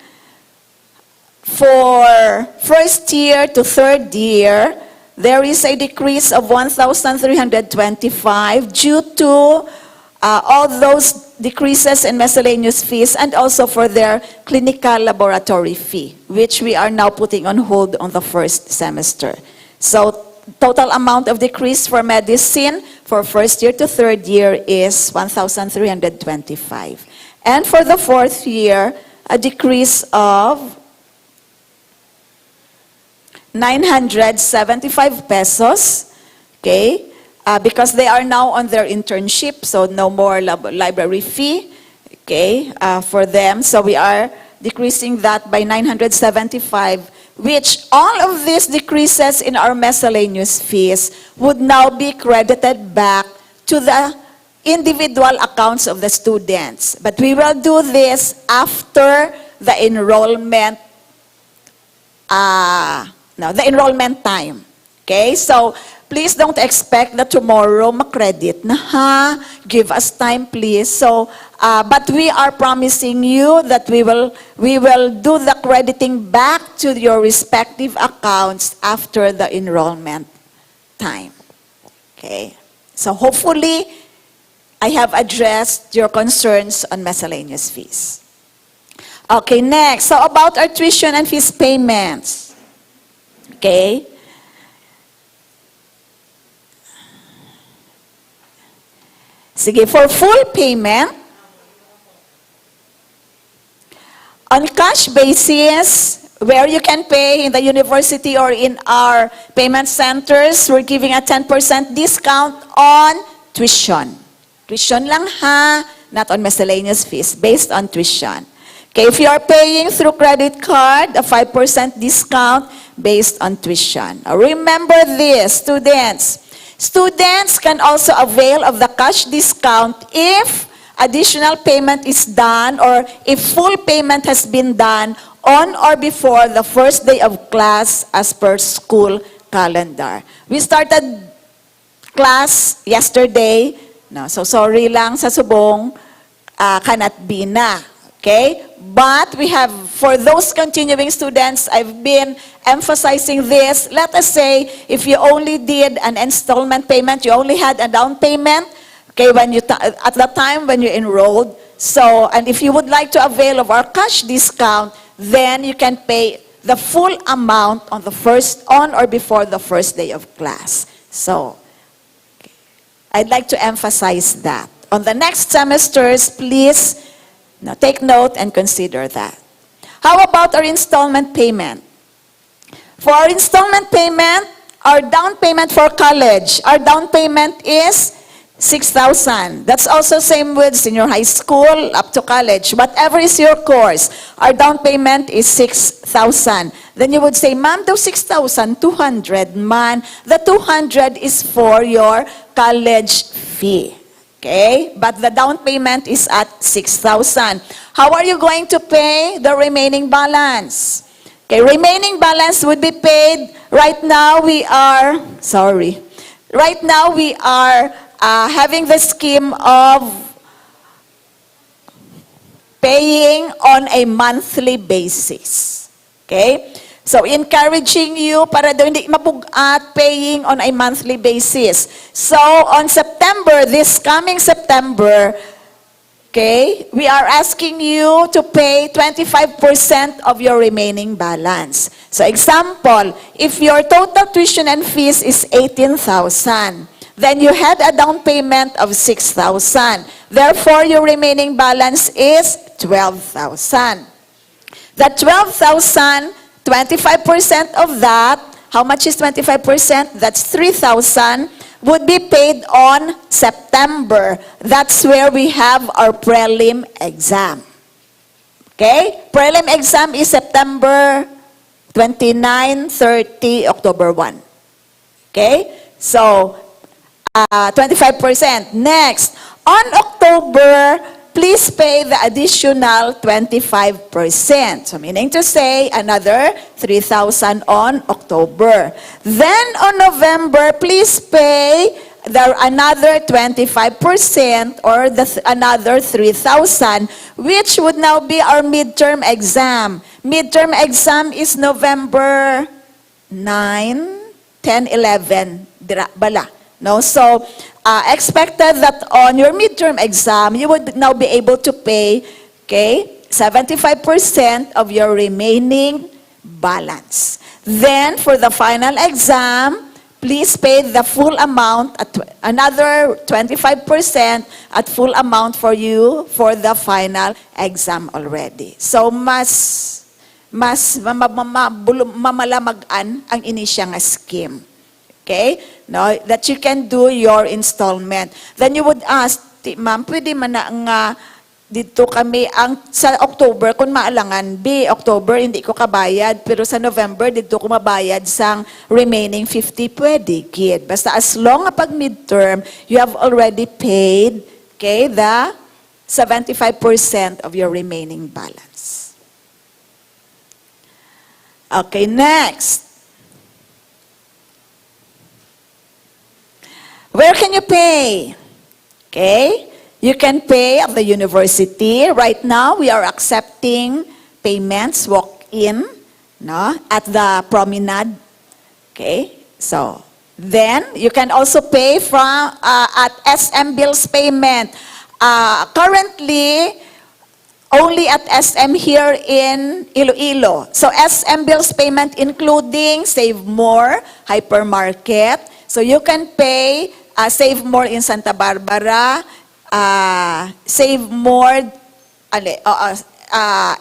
for first year to third year, there is a decrease of 1,325 due to all those decreases in miscellaneous fees and also for their clinical laboratory fee, which we are now putting on hold on the first semester. So total amount of decrease for medicine for first year to third year is 1,325. And for the fourth year, a decrease of 975 pesos, okay, because they are now on their internship, so no more library fee, okay, for them. So we are decreasing that by 975, which all of these decreases in our miscellaneous fees would now be credited back to the individual accounts of the students. But we will do this after the enrollment the enrollment time. Okay, so please don't expect that tomorrow makredit na ha. Give us time, please. So, but we are promising you that we will do the crediting back to your respective accounts after the enrollment time. Okay? So hopefully, I have addressed your concerns on miscellaneous fees. Okay, next. So about our tuition and fees payments. Okay? Sige, for full payment, on cash basis, where you can pay in the university or in our payment centers, we're giving a 10% discount on tuition. Tuition lang ha, not on miscellaneous fees, based on tuition. Okay, if you are paying through credit card, a 5% discount based on tuition. Now, remember this, students. Students can also avail of the cash discount if additional payment is done or if full payment has been done on or before the first day of class as per school calendar. We started class yesterday. No, so sorry lang sa subong, cannot be na. Okay? But we have, for those continuing students, I've been emphasizing this. Let us say, if you only did an installment payment, you only had a down payment, okay, when you at the time when you enrolled. So, and if you would like to avail of our cash discount, then you can pay the full amount on or before the first day of class. So, okay. I'd like to emphasize that. On the next semesters, please take note and consider that. How about our installment payment? For our installment payment, our down payment for college, our down payment is 6,000. That's also same with senior high school up to college. Whatever is your course, our down payment is 6,000. Then you would say, ma'am, those 6,200 man, the 200 is for your college fee. Okay? But the down payment is at 6,000. How are you going to pay the remaining balance? Okay, remaining balance would be paid. Right now we are having the scheme of paying on a monthly basis. Okay? So, encouraging you para daw hindi mapugat paying on a monthly basis. So, on September, this coming September, okay, we are asking you to pay 25% of your remaining balance. So, example, if your total tuition and fees is 18,000, then you had a down payment of 6,000. Therefore, your remaining balance is 12,000. The 12,000, 25% of that, how much is 25%? That's 3,000, would be paid on September. That's where we have our prelim exam. Okay? Prelim exam is September 29, 30, October 1. Okay? So, 25%. Next, on October, please pay the additional 25%. So meaning to say, another 3,000 on October. Then on November, please pay another 25% or another 3,000, which would now be our midterm exam. Midterm exam is November 9, 10, 11. Bala. No? So, expected that on your midterm exam, you would now be able to pay, okay, 75% of your remaining balance. Then, for the final exam, please pay the full amount, at another 25% at full amount for you for the final exam already. So, mas mamalamagan ang inisya nga scheme. Okay? No, that you can do your installment. Then you would ask, ma'am, pwede man na nga dito kami sa October kung maalangan October hindi ko kabayad pero sa November dito ko mabayad sang remaining 50 pwede kid. Basta as long pag midterm you have already paid, okay, the 75% of your remaining balance. Okay, next. Where can you pay? Okay? You can pay at the university. Right now, we are accepting payments, walk-in, no, at the promenade. Okay? So, then, you can also pay from at SM Bills Payment. Currently, only at SM here in Iloilo. So, SM Bills Payment including Save More, Hypermarket. So, you can pay Save More in Santa Barbara, Save More,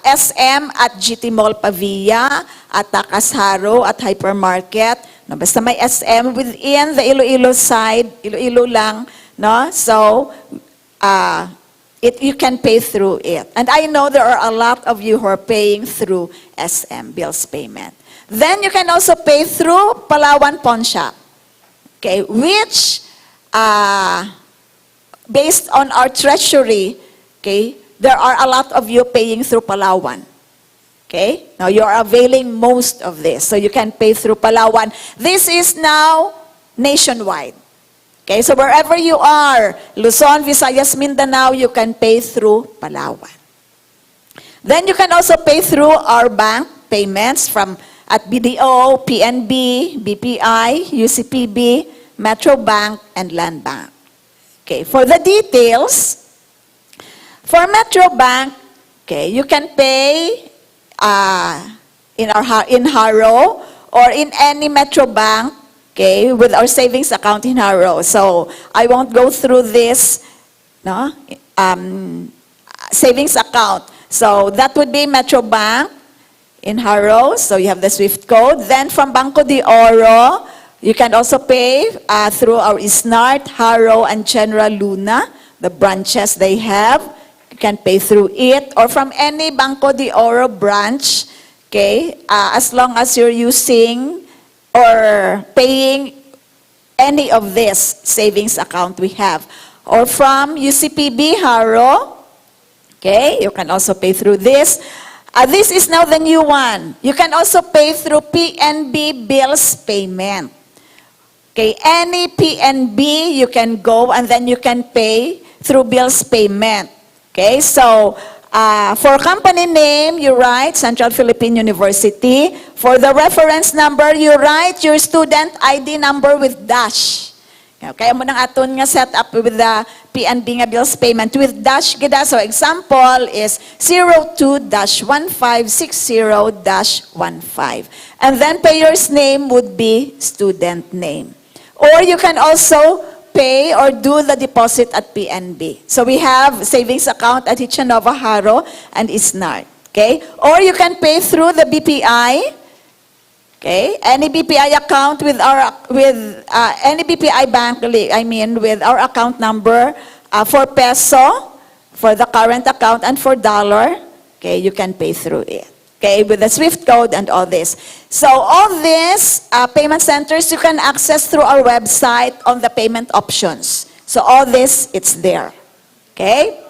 SM at GT Mall Pavia, at Takasharo, at Hypermarket. No, basta may SM within the Iloilo side, Iloilo lang, no? So, you can pay through it. And I know there are a lot of you who are paying through SM Bills Payment. Then you can also pay through Palawan Pawn Shop, okay, which, based on our treasury, okay, there are a lot of you paying through Palawan. Okay? Now, you are availing most of this. So, you can pay through Palawan. This is now nationwide. Okay? So, wherever you are, Luzon, Visayas, Mindanao, you can pay through Palawan. Then, you can also pay through our bank payments from at BDO, PNB, BPI, UCPB, Metro Bank, and Land Bank. Okay? For the details, for Metro Bank, okay, you can pay in Haro or in any Metro Bank, okay, with our savings account in Haro. So I won't go through this, no, savings account. So that would be Metro Bank in Haro. So you have the SWIFT code. Then from Banco de Oro, you can also pay through our Isnart, Haro, and General Luna, the branches they have. You can pay through it or from any Banco de Oro branch, okay, as long as you're using or paying any of this savings account we have. Or from UCPB Haro, okay, you can also pay through this. This is now the new one. You can also pay through PNB Bills Payment. Okay, any PNB, you can go and then you can pay through Bills Payment. Okay, so for company name, you write Central Philippine University. For the reference number, you write your student ID number with dash. Kaya mo nang aton nga set up with the PNB nga bills payment with dash gida. So example is 02-1560-15. And then payer's name would be student name. Or you can also pay or do the deposit at PNB. So we have savings account at Hitchanova, Haro, and Isnart. Okay? Or you can pay through the BPI. Okay? Any BPI account with any BPI bank, I mean with our account number for peso, for the current account, and for dollar. Okay? You can pay through it. Okay, with the SWIFT code and all this. So all these payment centers you can access through our website on the payment options. So all this, it's there. Okay?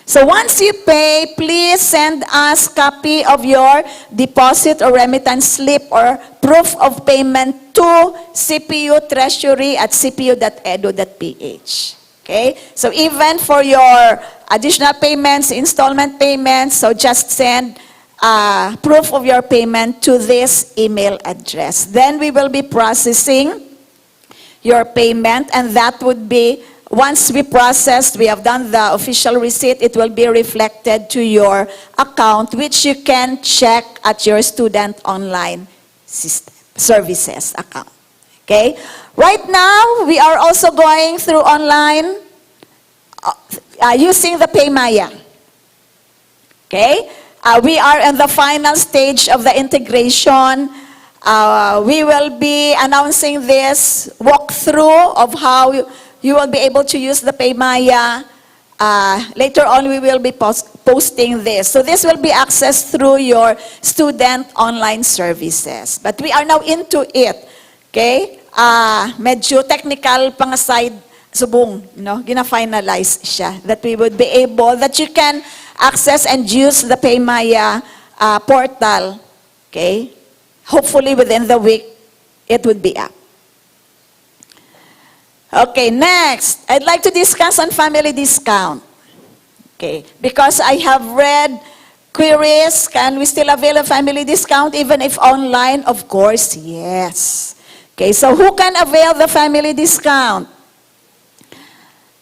So once you pay, please send us copy of your deposit or remittance slip or proof of payment to CPU Treasury at cpu.edu.ph. Okay? So even for your additional payments, installment payments, so just send proof of your payment to this email address. Then we will be processing your payment, and that would be, once we processed, we have done the official receipt, it will be reflected to your account, which you can check at your student online services account. Okay? Right now, we are also going through online using the PayMaya. Okay? We are in the final stage of the integration. We will be announcing this walkthrough of how you will be able to use the PayMaya. Later on, we will be posting this. So this will be accessed through your student online services. But we are now into it. Okay? Medyo technical pang side subong, no? Gina-finalize siya. That we would be able, that you can access and use the PayMaya portal. Okay? Hopefully within the week, it would be up. Okay, next, I'd like to discuss on family discount. Okay, because I have read queries, can we still avail a family discount even if online? Of course, yes. Okay, so who can avail the family discount?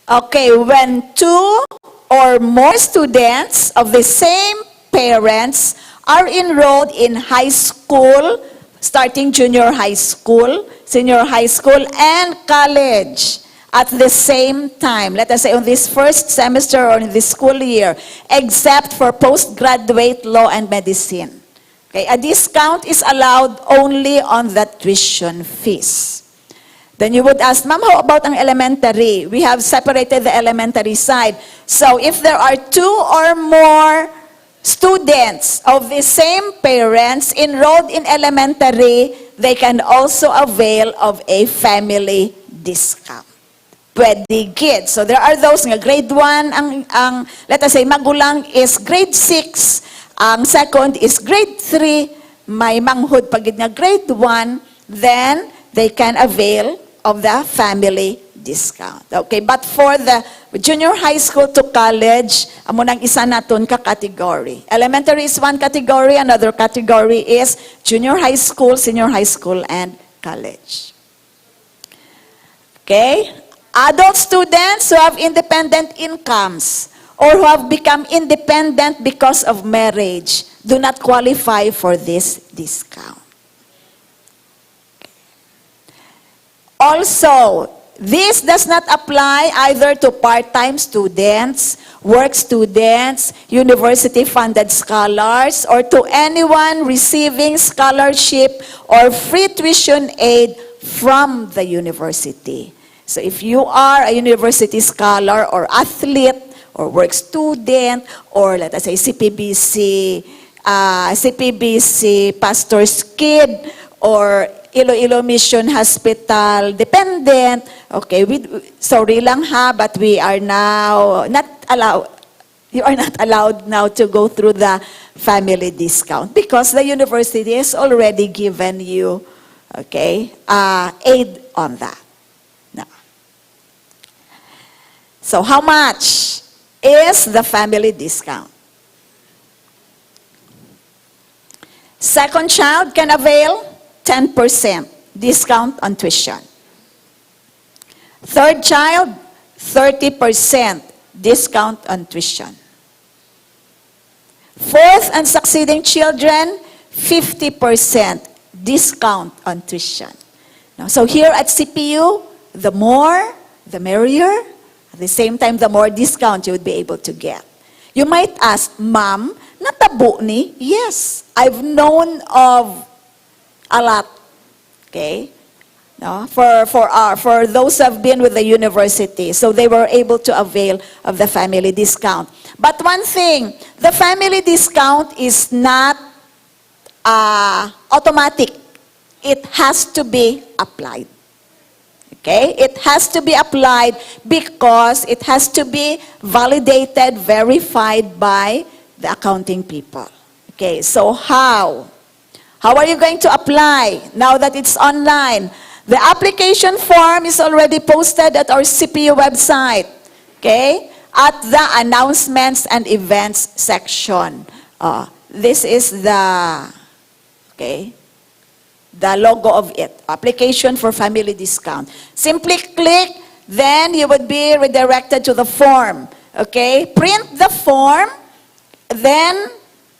Okay, when 2 or more students of the same parents are enrolled in high school, starting junior high school, senior high school, and college at the same time, let us say on this first semester or in this school year, except for postgraduate law and medicine. Okay, a discount is allowed only on the tuition fees. Then you would ask, Ma'am, how about ang elementary? We have separated the elementary side. So if there are 2 or more students of the same parents enrolled in elementary, they can also avail of a family discount. Pwede gid. So there are those nga grade 1, ang let us say magulang is grade 6, ang second is grade 3, may manghud pagid nga grade 1, then they can avail of the family discount. Okay, but for the junior high school to college, amo nang isa naton ka category. Elementary is one category, another category is junior high school, senior high school, and college. Okay? Adult students who have independent incomes or who have become independent because of marriage do not qualify for this discount. Also, this does not apply either to part-time students, work students, university-funded scholars, or to anyone receiving scholarship or free tuition aid from the university. So if you are a university scholar or athlete or work student or let us say CPBC pastor's kid or Iloilo Mission Hospital dependent, okay, sorry lang ha, but we are now not allowed, you are not allowed now to go through the family discount because the university has already given you, okay, aid on that. No. So how much is the family discount? Second child can avail 10% discount on tuition. Third child, 30% discount on tuition. Fourth and succeeding children, 50% discount on tuition. Now, so here at CPU, the more, the merrier. At the same time, the more discount you would be able to get. You might ask, Ma'am, natabo ni? Yes, I've known of a lot, okay? No, for those who have been with the university, so they were able to avail of the family discount. But one thing, the family discount is not automatic. It has to be applied. Okay? It has to be applied because it has to be validated, verified by the accounting people. Okay, so how? How are you going to apply now that it's online? The application form is already posted at our CPU website, okay? At the announcements and events section. This is the, okay, the logo of it. Application for family discount. Simply click, then you would be redirected to the form, okay? Print the form, then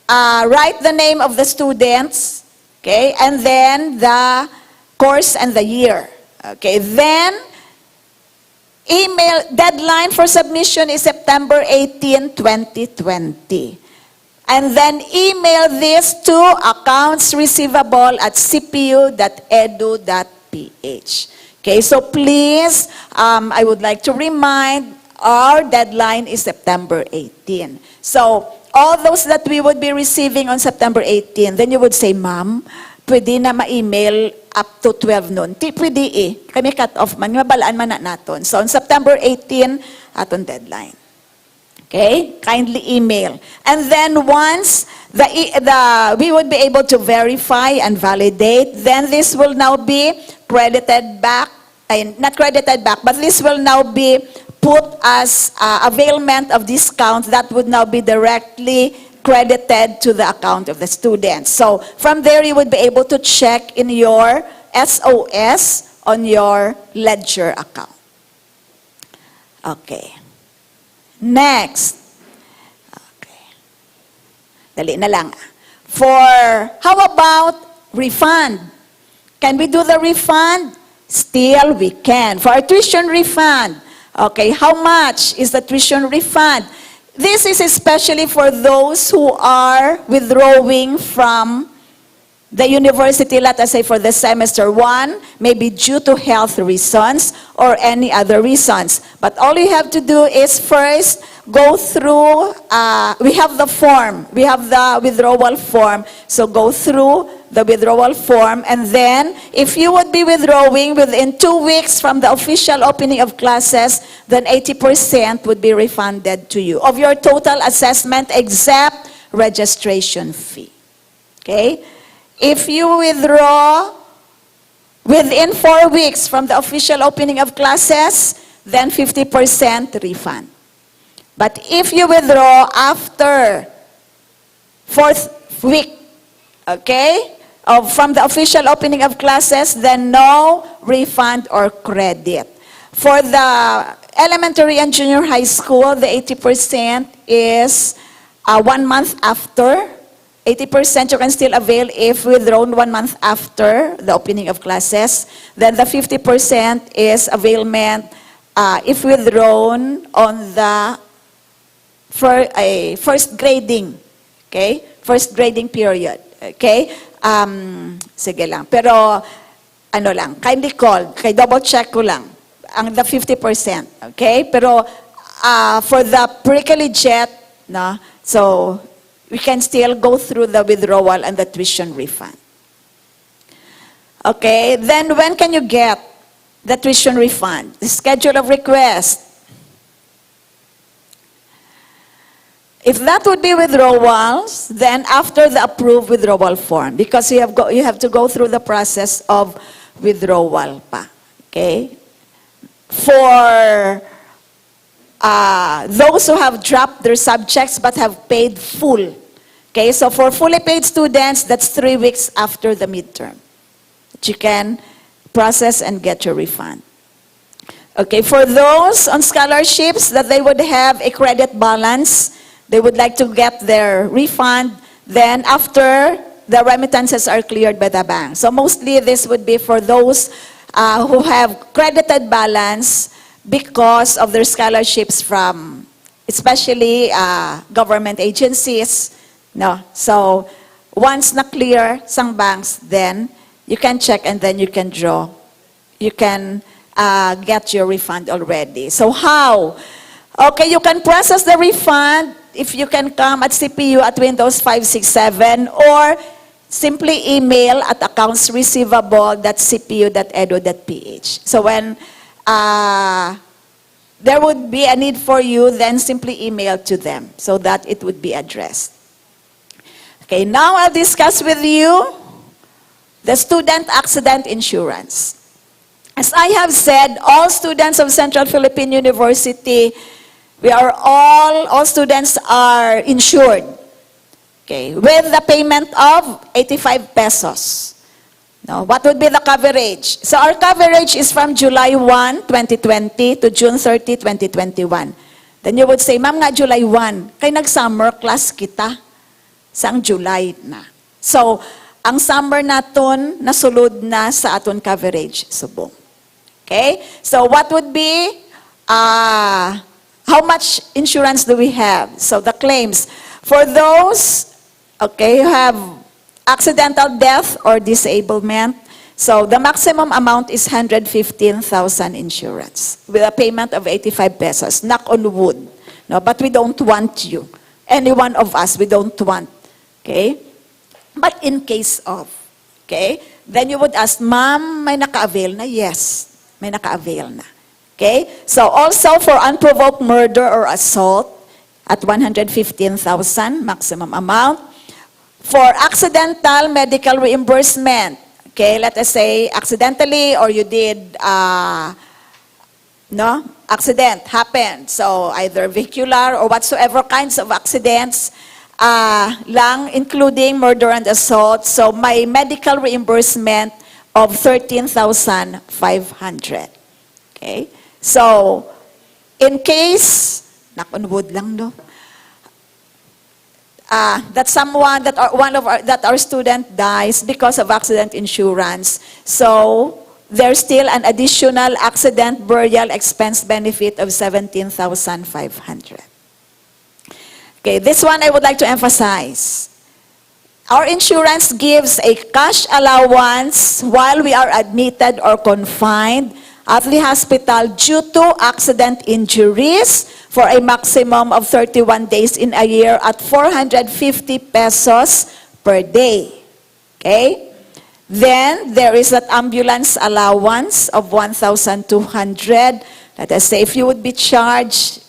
write the name of the students, okay, and then the course and the year. Okay, then email deadline for submission is September 18, 2020. And then email this to accountsreceivable@cpu.edu.ph. Okay, so please, I would like to remind our deadline is September 18. So all those that we would be receiving on September 18, then you would say, Ma'am, pwede na ma-email up to 12 noon. Pwede eh. Kami cut off man. Mabalaan man na naton. So on September 18, aton deadline. Okay? Kindly email. And then once we would be able to verify and validate, then this will now be credited back not credited back, but this will now be put as availment of discounts that would now be directly credited to the account of the student. So from there, you would be able to check in your SOS on your ledger account. Okay. Next. Okay. Dali na lang. How about refund? Can we do the refund? Still, we can. For our tuition refund, okay, how much is the tuition refund? This is especially for those who are withdrawing from the university, let us say for the semester 1, maybe due to health reasons or any other reasons. But all you have to do is first go through, we have the form, we have the withdrawal form. So go through the withdrawal form, and then if you would be withdrawing within 2 weeks from the official opening of classes, then 80% would be refunded to you of your total assessment except registration fee. Okay? If you withdraw within 4 weeks from the official opening of classes, then 50% refund. But if you withdraw after 4th week, okay, from the official opening of classes, then no refund or credit. For the elementary and junior high school, the 80% is 1 month after. 80% you can still avail if withdrawn 1 month after the opening of classes. Then the 50% is availment if withdrawn on the first grading. Okay? First grading period. Okay? Sige lang. Pero, ano lang, kindly call. Kay double check ko lang. Ang the 50%. Okay? Pero, for the pre-collegiate, no? So, we can still go through the withdrawal and the tuition refund. Okay? Then, when can you get the tuition refund? The schedule of request. If that would be withdrawals, then after the approved withdrawal form, because you have to go through the process of withdrawal pa. Okay? For those who have dropped their subjects but have paid full. Okay, so for fully paid students, that's 3 weeks after the midterm that you can process and get your refund. Okay, for those on scholarships that they would have a credit balance, they would like to get their refund, then after the remittances are cleared by the bank. So mostly this would be for those who have credited balance because of their scholarships from, especially government agencies. No, so once na clear some banks, then you can check and then you can draw. You can get your refund already. So how? Okay, you can process the refund if you can come at CPU at Windows 567 or simply email at accountsreceivable.cpu.edu.ph. So when there would be a need for you, then simply email to them so that it would be addressed. Okay, now I'll discuss with you the student accident insurance. As I have said, all students of Central Philippine University, all students are insured. Okay, with the payment of 85 pesos. Now, what would be the coverage? So our coverage is from July 1, 2020 to June 30, 2021. Then you would say, Ma'am, nga July 1, kay nag-summer class kita. Sang July na. So, ang summer naton nasulod na sa aton coverage subong. Okay? So, what would be, how much insurance do we have? So, the claims. For those, okay, who have accidental death or disablement, so the maximum amount is 115,000 insurance with a payment of 85 pesos. Knock on wood. No, but we don't want you. Any one of us, we don't want. Okay? But in case of, okay? Then you would ask, Ma'am, may naka-avail na? Yes, may naka-avail na. Okay? So also for unprovoked murder or assault at 115,000 maximum amount. For accidental medical reimbursement, Okay, let us say accidentally or you did, accident happened. So either vehicular or whatsoever kinds of accidents, lang including murder and assault. So may medical reimbursement of 13,500. Okay? So in case, knock on wood lang, no? That someone that our student dies because of accident insurance. So there's still an additional accident burial expense benefit of 17,500. Okay, this one I would like to emphasize. Our insurance gives a cash allowance while we are admitted or confined at the hospital due to accident injuries for a maximum of 31 days in a year at 450 pesos per day. Okay? Then, there is that ambulance allowance of 1,200. Let us say, if you would be charged,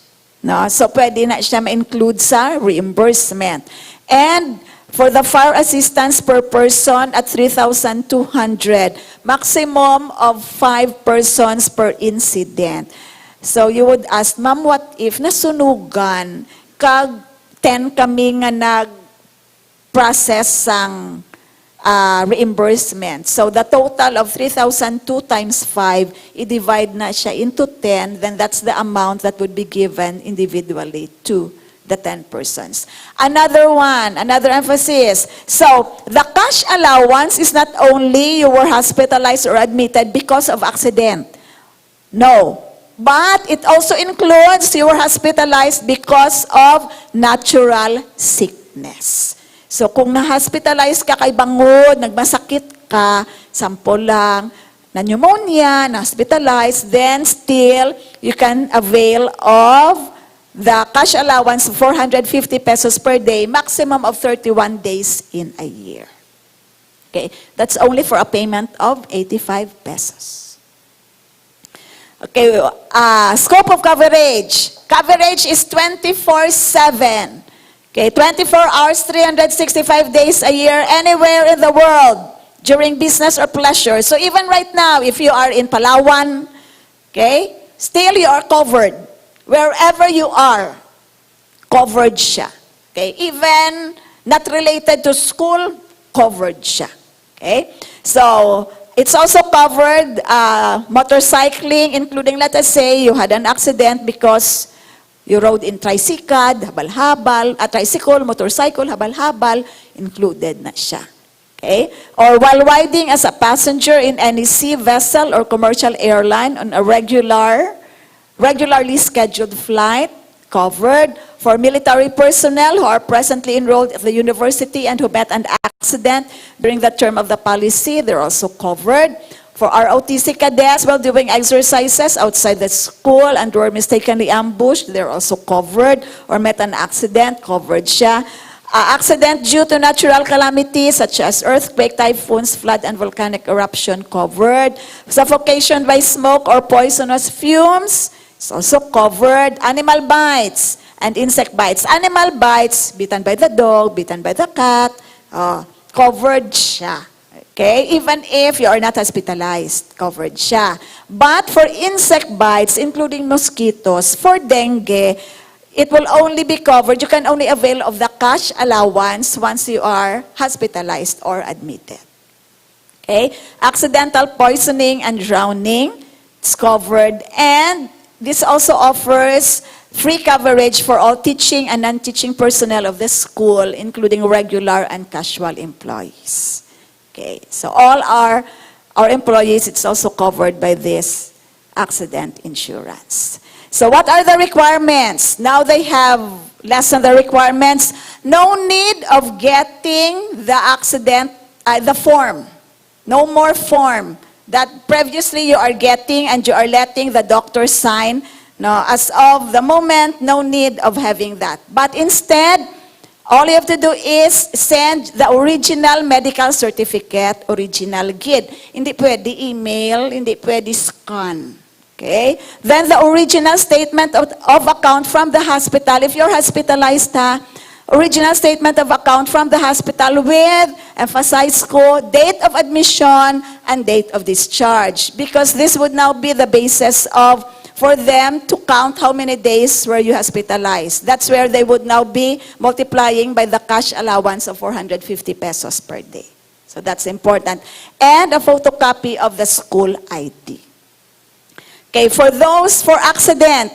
no, so pwede na siya ma-include sa reimbursement. And for the fire assistance per person at 3,200, maximum of 5 persons per incident. So you would ask, ma'am, what if nasunugan, kag 10 kami nga nag-process sang reimbursement. So the total of 3,002 times 5, i-divide na siya into 10, then that's the amount that would be given individually to the 10 persons. Another one, another emphasis. So the cash allowance is not only you were hospitalized or admitted because of accident. No. But it also includes you were hospitalized because of natural sickness. So kung na-hospitalize ka kay bangod, nagmasakit ka, sample lang, na pneumonia, na-hospitalized, then still you can avail of the cash allowance of 450 pesos per day, maximum of 31 days in a year. Okay, that's only for a payment of 85 pesos. Okay, scope of coverage. Coverage is 24/7. Okay, 24 hours, 365 days a year, anywhere in the world, during business or pleasure. So even right now, if you are in Palawan, okay, still you are covered. Wherever you are, covered siya. Okay, even not related to school, covered siya. Okay, so it's also covered motorcycling, including, let us say, you had an accident because you rode in tricycle, habal-habal, tricycle, motorcycle, habal-habal, included na siya. Okay? Or while riding as a passenger in any sea vessel or commercial airline on a regularly scheduled flight, covered. For military personnel who are presently enrolled at the university and who met an accident during the term of the policy, they're also covered. For ROTC cadets while doing exercises outside the school and were mistakenly ambushed, they're also covered. Or met an accident, covered siya. Accident due to natural calamities such as earthquake, typhoons, flood, and volcanic eruption, covered. Suffocation by smoke or poisonous fumes, it's also covered. Animal bites and insect bites. Animal bites, bitten by the dog, bitten by the cat, covered siya. Okay? Even if you are not hospitalized, covered siya. But for insect bites, including mosquitoes, for dengue, it will only be covered. You can only avail of the cash allowance once you are hospitalized or admitted. Okay? Accidental poisoning and drowning, it's covered. And this also offers free coverage for all teaching and non-teaching personnel of the school, including regular and casual employees. Okay, so all our employees, it's also covered by this accident insurance. So what are the requirements? Now they have lessened the requirements. No need of getting the accident, the form. No more form that previously you are getting and you are letting the doctor sign. No, as of the moment, no need of having that. But instead, all you have to do is send the original medical certificate, original GID. Hindi pwede email, hindi pwede scan. Okay? Then the original statement of account from the hospital. If you're hospitalized, original statement of account from the hospital with, emphasize ko, date of admission and date of discharge. Because this would now be the basis for them to count how many days were you hospitalized. That's where they would now be multiplying by the cash allowance of 450 pesos per day. So that's important. And a photocopy of the school ID. Okay, for accident.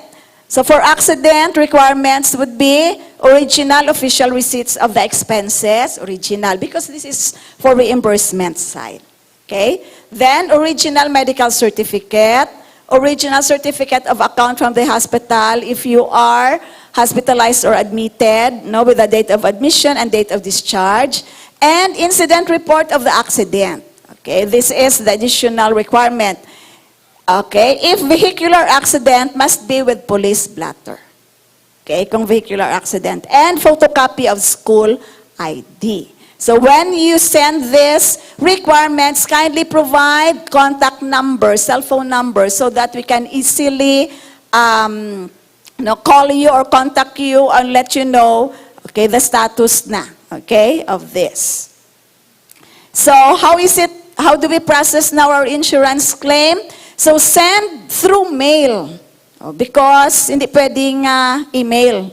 So for accident, requirements would be original official receipts of the expenses, original, because this is for reimbursement side. Okay? Then original medical certificate, original certificate of account from the hospital if you are hospitalized or admitted, with the date of admission and date of discharge, and incident report of the accident. Okay, this is the additional requirement. Okay, if vehicular accident must be with police blotter. Okay, kung vehicular accident. And photocopy of school ID. So when you send these requirements, kindly provide contact number, cell phone number, so that we can easily call you or contact you and let you know, okay, the status na, okay, of this. So how do we process now our insurance claim? So send through mail, because hindi pwedeng email.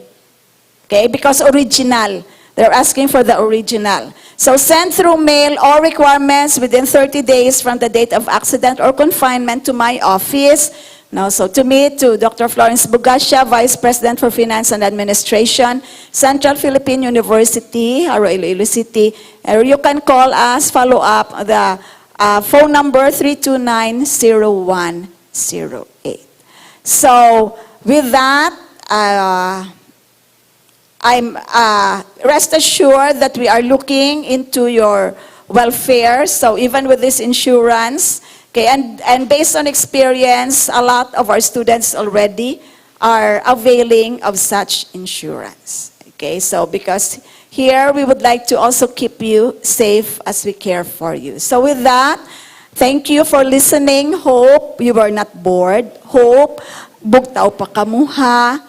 Okay, because original. They're asking for the original. So send through mail all requirements within 30 days from the date of accident or confinement to my office. No, so to me, to Dr. Florence Bogascia, Vice President for Finance and Administration, Central Philippine University, or Iloilo City. Or you can call us, follow up the phone number 329-0108. So with that, I'm rest assured that we are looking into your welfare. So even with this insurance, okay, and based on experience, a lot of our students already are availing of such insurance. Okay, so because here we would like to also keep you safe as we care for you. So with that, thank you for listening. Hope you were not bored. Hope bugtaw pa kamuha.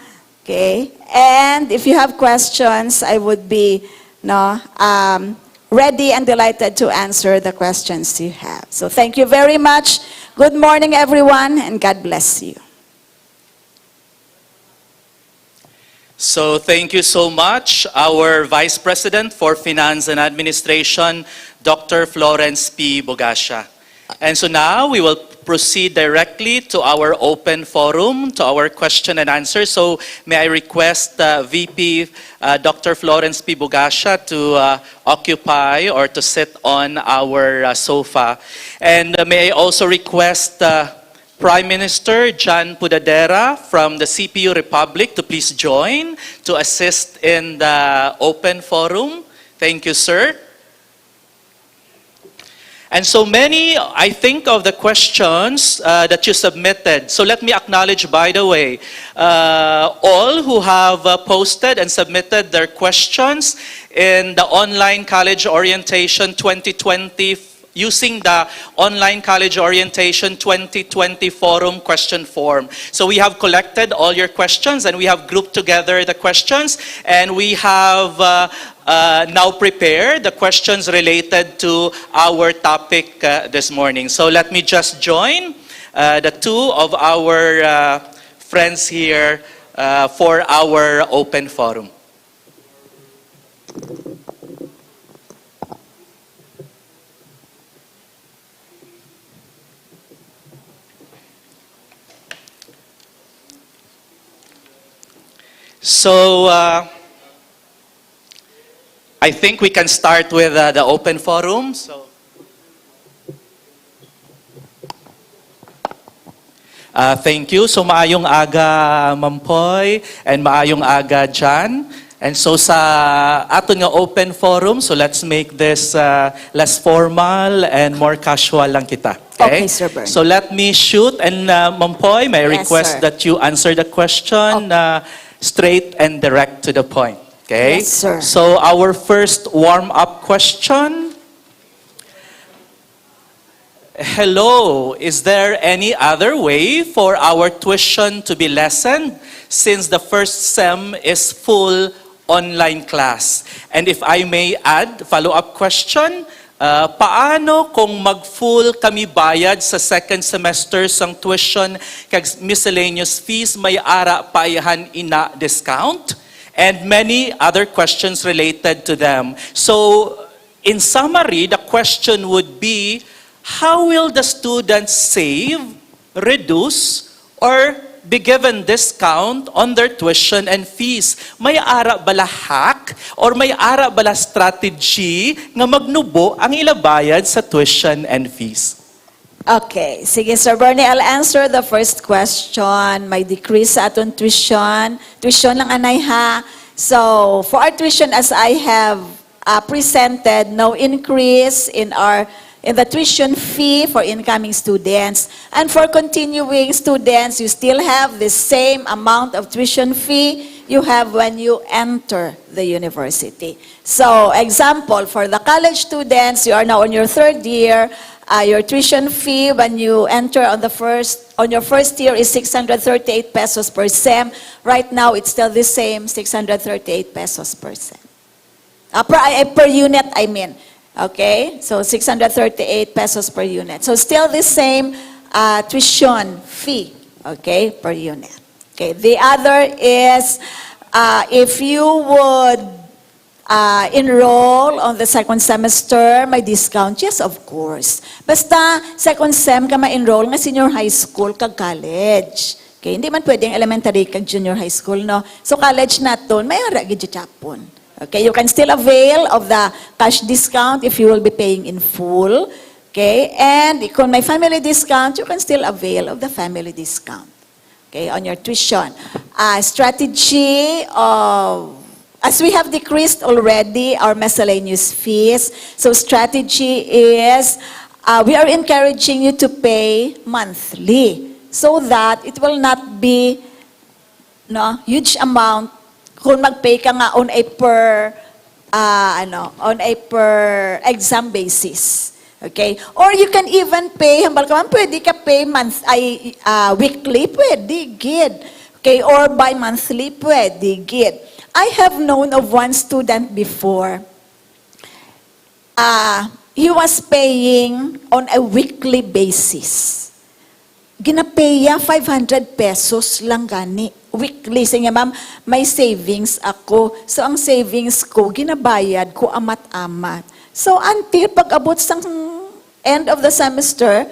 Okay, and if you have questions, I would be ready and delighted to answer the questions you have. So thank you very much. Good morning, everyone, and God bless you. So thank you so much, our Vice President for Finance and Administration, Dr. Florence P. Bogascia. And so now we will proceed directly to our open forum, to our question and answer. So may I request VP Dr. Florence P. Bogascia to occupy or to sit on our sofa. And may I also request Prime Minister John Pudadera from the CPU Republic to please join to assist in the open forum. Thank you, sir. And so many, I think, of the questions that you submitted. So let me acknowledge, by the way, all who have posted and submitted their questions in the online college orientation 2020, using the online college orientation 2020 forum question form. So we have collected all your questions and we have grouped together the questions, and we have now prepared the questions related to our topic this morning. So let me just join the two of our friends here for our open forum. So I think we can start with the open forum. So, thank you. So maayong aga Mampoy and maayong aga Jan. And so sa aton nga open forum, so let's make this less formal and more casual lang kita. Okay, Sir Bern. So let me shoot, and Mampoy, may I Yes, request sir. that you answer the question straight and direct to the point. Okay? Yes, sir. So our first warm-up question. Hello, is there any other way for our tuition to be lessened since the first SEM is full online class. And if I may add, follow-up question, paano kung mag-full kami bayad sa second semester sang tuition kag miscellaneous fees may ara payahan ina discount? And many other questions related to them. So, in summary, the question would be, how will the students save, reduce, or be given discount on their tuition and fees? May ara bala hack or may ara bala strategy nga magnubo ang ilabayad sa tuition and fees? Okay, sige Sir Bernie, I'll answer the first question. May decrease sa aton tuition. Tuition lang anay ha. So, for our tuition as I have presented, no increase in the tuition fee for incoming students. And for continuing students, you still have the same amount of tuition fee you have when you enter the university. So, example, for the college students, you are now on your third year. Your tuition fee when you enter on your first year is 638 pesos per sem. Right now, it's still the same, 638 pesos per sem. Per unit, I mean. Okay? So, 638 pesos per unit. So, still the same tuition fee, okay, per unit. Okay? The other is, if you would enroll on the second semester, may discount? Yes, of course. Basta, second sem ka ma-enroll nga senior high school kag college. Okay? Hindi man pwedeng elementary kag junior high school, no? So, college naton, may ara gid Japon. Okay, you can still avail of the cash discount if you will be paying in full. Okay, and kung may family discount, you can still avail of the family discount. Okay, on your tuition. Strategy of, as we have decreased already our miscellaneous fees, so strategy is, we are encouraging you to pay monthly so that it will not be huge amount kung mag-pay ka nga on a per exam basis. Okay? Or you can even pay, hambal ka man, pwede ka pay weekly, pwede, gid. Okay? Or bi-monthly, pwede, gid. I have known of one student before. He was paying on a weekly basis. Ginapeya 500 pesos lang gani. Weekly. Sige ma'am, may savings ako. So ang savings ko, ginabayad ko amat-amat. So until pag-abot sa end of the semester,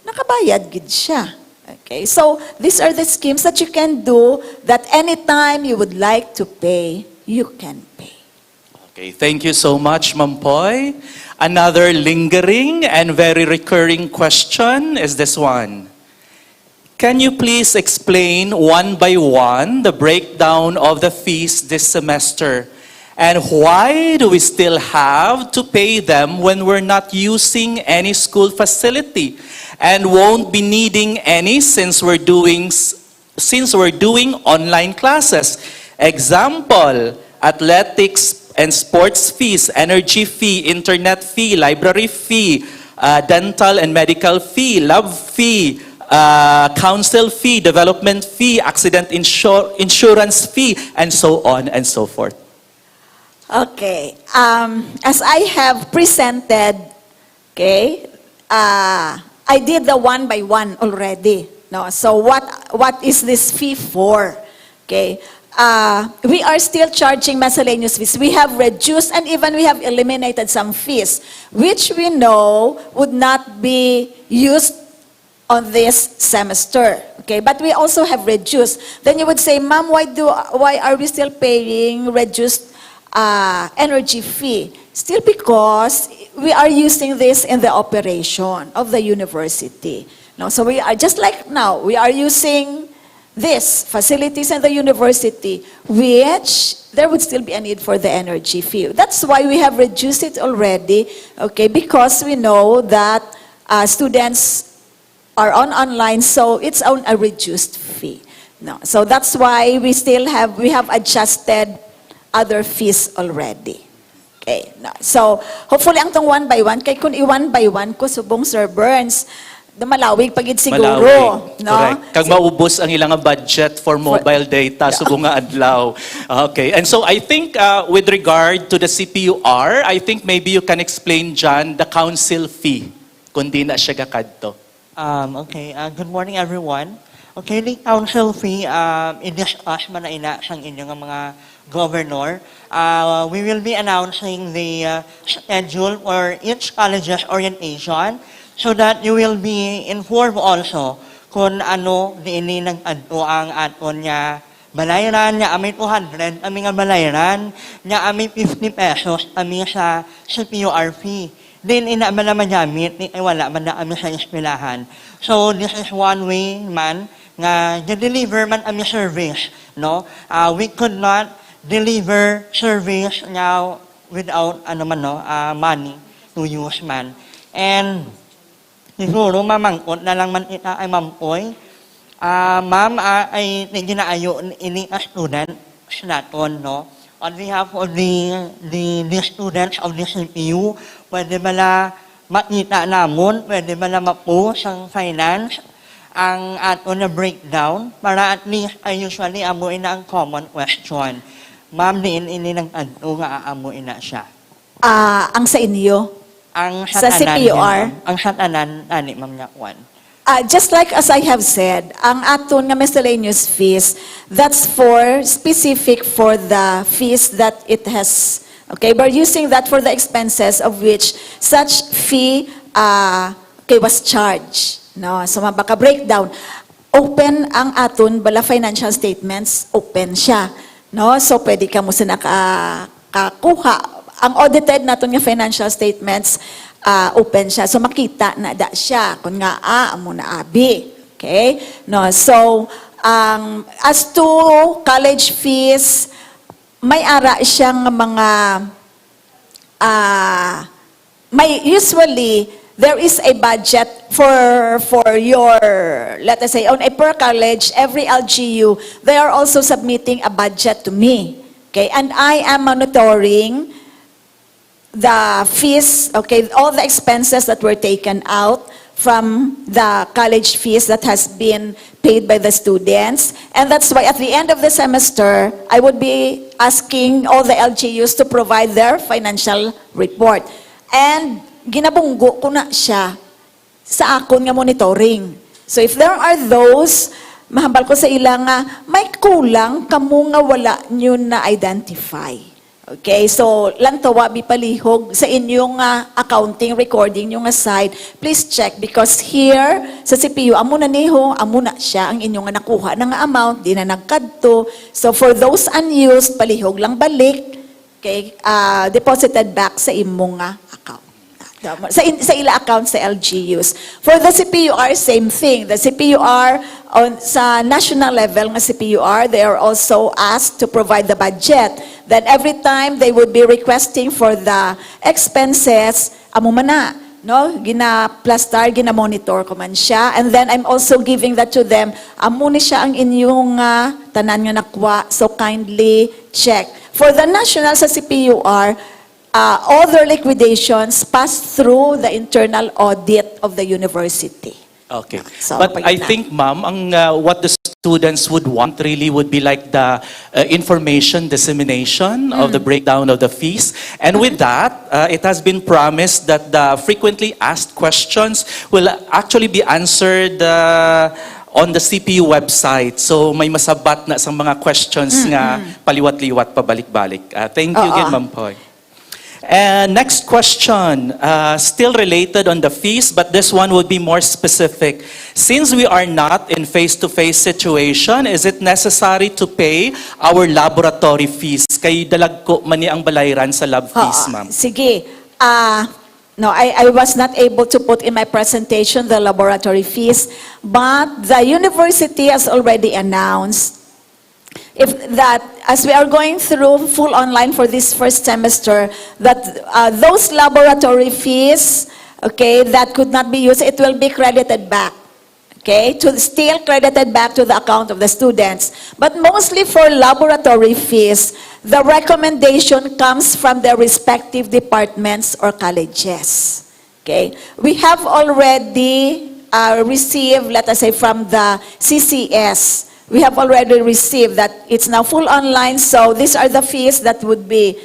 nakabayad gid siya. Okay, so these are the schemes that you can do that anytime you would like to pay, you can pay. Okay, thank you so much, Ma'am Poy. Another lingering and very recurring question is this one. Can you please explain one by one the breakdown of the fees this semester? And why do we still have to pay them when we're not using any school facility and won't be needing any since we're doing online classes? Example, athletics and sports fees, energy fee, internet fee, library fee, dental and medical fee, lab fee, council fee, development fee, accident insurance fee, and so on and so forth. Okay. As I have presented, okay, I did the one by one already. No? So what is this fee for? Okay. We are still charging miscellaneous fees. We have reduced and even we have eliminated some fees, which we know would not be used on this semester. Okay, but we also have reduced. Then you would say, Ma'am, why are we still paying reduced energy fee? Still because we are using this in the operation of the university. No, so we are just like now, we are using these facilities in the university, which there would still be a need for the energy fee. That's why we have reduced it already, okay, because we know that students are online, so it's on a reduced fee. No, so that's why we have adjusted other fees already. Okay, no. So hopefully ang tong one by one, kay kun i one by one ko subong Sir Burns, Dumalawig pagid siguro, Malawig. no? Correct. Kag maubos ang ilang budget for mobile data sa bunga adlaw. Okay. And so I think with regard to the CPUR, I think maybe you can explain, John, the council fee kung di na siya gakadto. Okay, good morning everyone. Okay, the council fee, i-discuss man na ina sang inyong mga governor. We will be announcing the schedule for each college's orientation so that you will be informed also kung ano diini nag-adto ang aton niya balayran, niya ami 200, ami nga balayran, niya ami 50 pesos, ami sa CPUR fee. Then ina man naman gamit, ay wala man na ami sa eskwelahan. So this is one way man nga deliver man ami service, no? We could not deliver service now without money to use man. And siguro mamangkot na lang man ita ay mampoy. Ma'am ay ginaayo ini a student sa naton, no? On behalf of the students of the CPU, pwede bala makita namon, pwede bala mapo sang finance ang aton na breakdown para at least ay usually amuin na ang common question. Ma'am, ini nang adto nga aamuin na siya. Ang sa inyo? Ang Sa CPUR? Ang hatanan, ani, ma'am Yakwan. Just like as I have said, ang aton nga miscellaneous fees, that's specific for the fees that it has. Okay, we're using that for the expenses of which such fee was charged. No, so mabaka breakdown. Open ang aton bala financial statements, open siya. No, so pwede ka mo sa nakakuha. Ang audited naton nga financial statements, open siya. So makita na da siya kung nga amo na abi. Okay? No, so as to college fees, may ara siyang mga usually there is a budget for your, let us say, on a per college, every LGU, they are also submitting a budget to me. Okay? And I am monitoring the fees, okay, all the expenses that were taken out from the college fees that has been paid by the students. And that's why at the end of the semester, I would be asking all the LGUs to provide their financial report. And ginabunggo ko na siya sa akon nga monitoring. So if there are those, mahambal ko sa ilang nga, may kulang kamo nga wala nyo na-identify. Okay, so lang tawabi palihog sa inyong accounting recording yung side, please check because here sa CPU, amo na niho, amo na siya ang inyong nakuha ng amount, di na nagkadto. So for those unused, palihog lang balik, okay, deposited back sa imong account. Sa ila account sa LGUs. For the CPUR, same thing. The CPUR, sa national level ng CPUR, they are also asked to provide the budget. Then every time they would be requesting for the expenses, amo man na, no? Gina-plastar, gina-monitor ko man siya. And then I'm also giving that to them. Amo ni siya ang inyong tanan nga nakwa, so kindly check. For the national sa CPUR, all their liquidations pass through the internal audit of the university. Okay. So, But I think, ma'am, what the students would want really would be like the information dissemination of the breakdown of the fees. And with that, it has been promised that the frequently asked questions will actually be answered on the CPU website. So may masabat na sa mga questions nga paliwat-liwat pabalik-balik. Thank you again, Ma'am Poy. And next question, still related on the fees, but this one would be more specific. Since we are not in face-to-face situation, is it necessary to pay our laboratory fees? Kay dalag ko mani ang balayran sa lab fees, ma'am. Sige. No, I was not able to put in my presentation the laboratory fees, but the university has already announced if that, as we are going through full online for this first semester, that those laboratory fees, okay, that could not be used, it will be credited back. Okay, still credited back to the account of the students. But mostly for laboratory fees, the recommendation comes from their respective departments or colleges. Okay, we have already receive, let us say, from the CCS, we have already received that it's now full online, so these are the fees that would be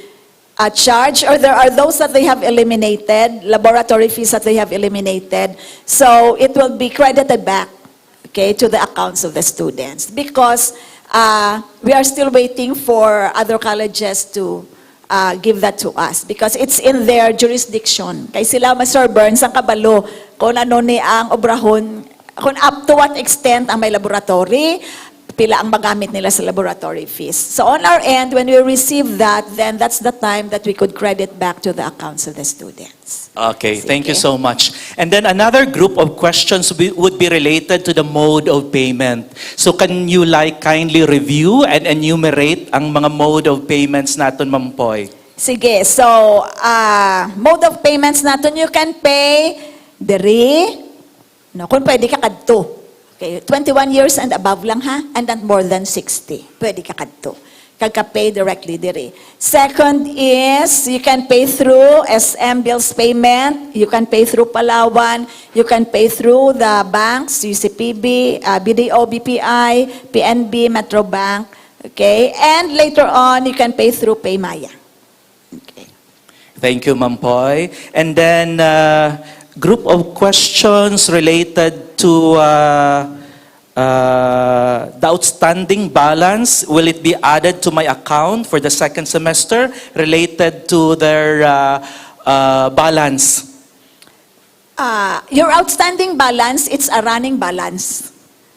charged, or there are those that they have eliminated, laboratory fees that they have eliminated, so it will be credited back, okay, to the accounts of the students, because we are still waiting for other colleges to give that to us because it's in their jurisdiction. Kaya sila, Mr. Burns, ang kabalo kung ano ni ang obrahon, kung up to what extent ang may laboratory, pila ang magamit nila sa laboratory fees. So on our end, when we receive that, then that's the time that we could credit back to the accounts of the students. Okay, thank you Sige. so much. And then another group of questions would be related to the mode of payment. So can you kindly review and enumerate ang mga mode of payments natin, Ma'am Poy? Sige, so mode of payments natin, you can pay diri, no, kung pwede ka kadto. Okay, 21 years and above lang ha, and not more than 60. Pwede ka kadto. Kagka-pay directly diri. Second is, you can pay through SM bills payment, you can pay through Palawan, you can pay through the banks, UCPB, BDO, BPI, PNB, Metro Bank, okay? And later on, you can pay through Paymaya. Okay. Thank you, Ma'am Poy. And then group of questions related to the outstanding balance. Will it be added to my account for the second semester related to their balance? Your outstanding balance, it's a running balance.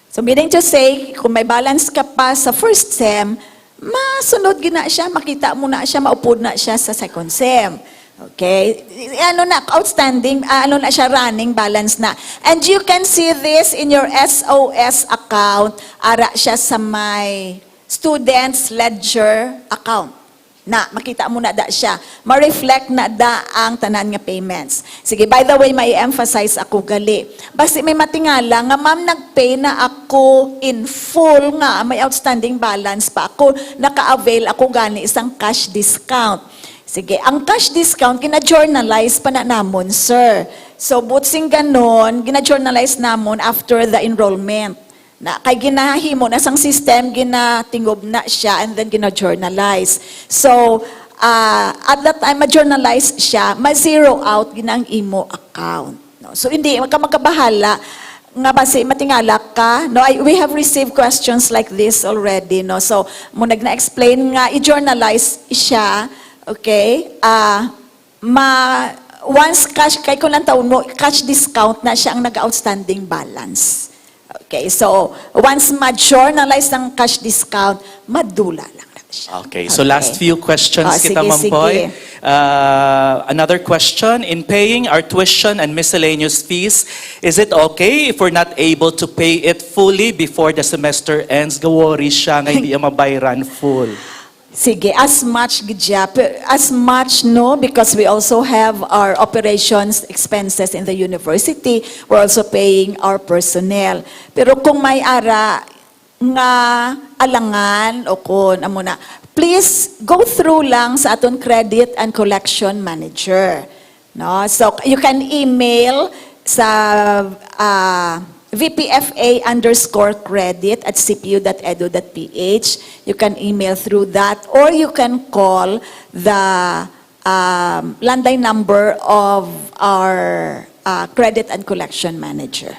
So meaning to say, kung may balance ka pa sa first sem, masunod gina siya, makita mo na siya, maupod na siya sa second sem. Okay? Ano na, outstanding, ano na siya, running balance na. And you can see this in your SOS account, ara siya sa my student's ledger account. Na, makita mo na da siya. Ma-reflect na da ang tanan nga payments. Sige, by the way, may emphasize ako gali. Basta may matingala nga, ma'am, nag-pay na ako in full nga, may outstanding balance pa ako, naka-avail ako gani isang cash discount. Sige, ang cash discount, gina-journalize pa na namon, sir. So, butsing ganon, gina-journalize namon after the enrollment. Na, kay ginahimo na sang system, ginatingob na siya, and then gina-journalize. So, at that time, ma-journalize siya, ma-zero out ginang imo account. No? So, hindi, magkabahala, nga basi matingala ka, no? We have received questions like this already, no? So, munag na-explain nga, i-journalize siya, okay? Once cash, kay kung lang taon mo, cash discount na siya ang nag-outstanding balance. Okay, so once ma-journalize ng cash discount, madula lang na siya. Okay, so last few questions kita, sige, Ma'am sige. Poy. Another question, in paying our tuition and miscellaneous fees, is it okay if we're not able to pay it fully before the semester ends? Gawori siya nga hindi mabayran full. Sige, as much no, because we also have our operations expenses in the university. We're also paying our personnel. Pero kung may ara nga alangan o kung amo na, please go through lang sa aton credit and collection manager. No? So you can email sa vpfa_credit@cpu.edu.ph. You can email through that, or you can call the landline number of our credit and collection manager.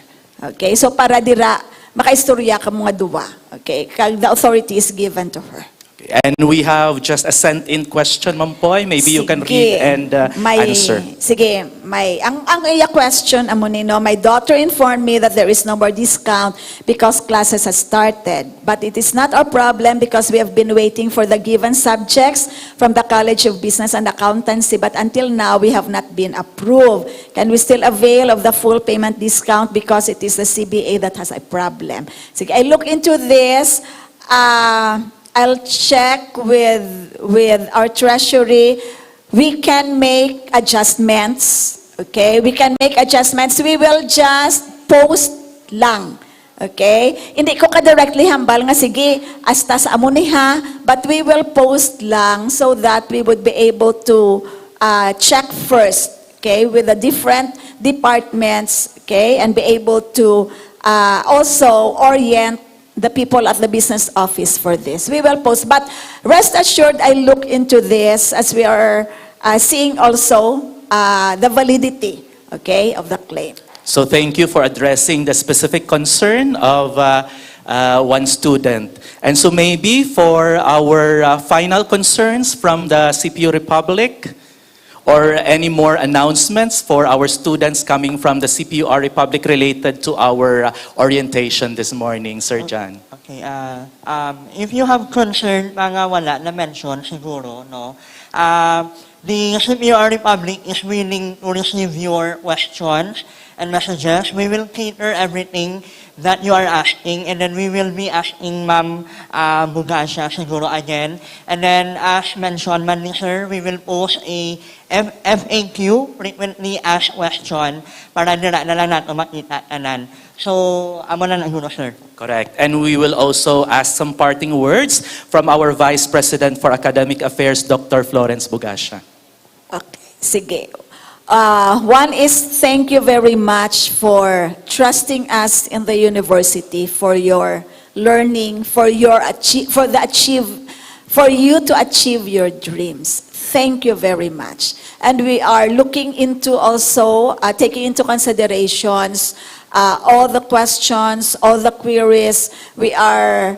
Okay, so para dira makaistorya ka mga duwa. Okay, kag the authority is given to her. And we have just a sent-in question, Ma'am Poy. Maybe you can read and answer. Sige, ang iya question amo nino, my daughter informed me that there is no more discount because classes has started. But it is not our problem because we have been waiting for the given subjects from the College of Business and Accountancy, but until now we have not been approved. Can we still avail of the full payment discount because it is the CBA that has a problem? Sige, I look into this. I'll check with our treasury. We can make adjustments. Okay? We can make adjustments. We will just post lang. Okay? Hindi ko ka-directly hambal nga, sige, hasta sa amo ni ha, but we will post lang so that we would be able to check first, okay, with the different departments, okay, and be able to also orient the people at the business office for this. We will post, but rest assured, I look into this as we are seeing also the validity, okay, of the claim. So thank you for addressing the specific concern of one student. And so maybe for our final concerns from the CPU Republic, or any more announcements for our students coming from the CPUR Republic related to our orientation this morning, Sir John? Okay, if you have concern, mga wala na mention siguro, no? The CPUR Republic is willing to receive your questions and messages. We will cater everything that you are asking, and then we will be asking Ma'am Bugasha siguro again. And then, as mentioned, sir, we will post a FAQ, frequently asked question, para nila na lang natin makita tanan. So, amo na lang siguro, sir. Correct. And we will also ask some parting words from our Vice President for Academic Affairs, Dr. Florence Bugasha. Okay, sige. One is thank you very much for trusting us in the university for your learning, for you to achieve your dreams. Thank you very much. And we are looking into also taking into considerations all the questions, all the queries. We are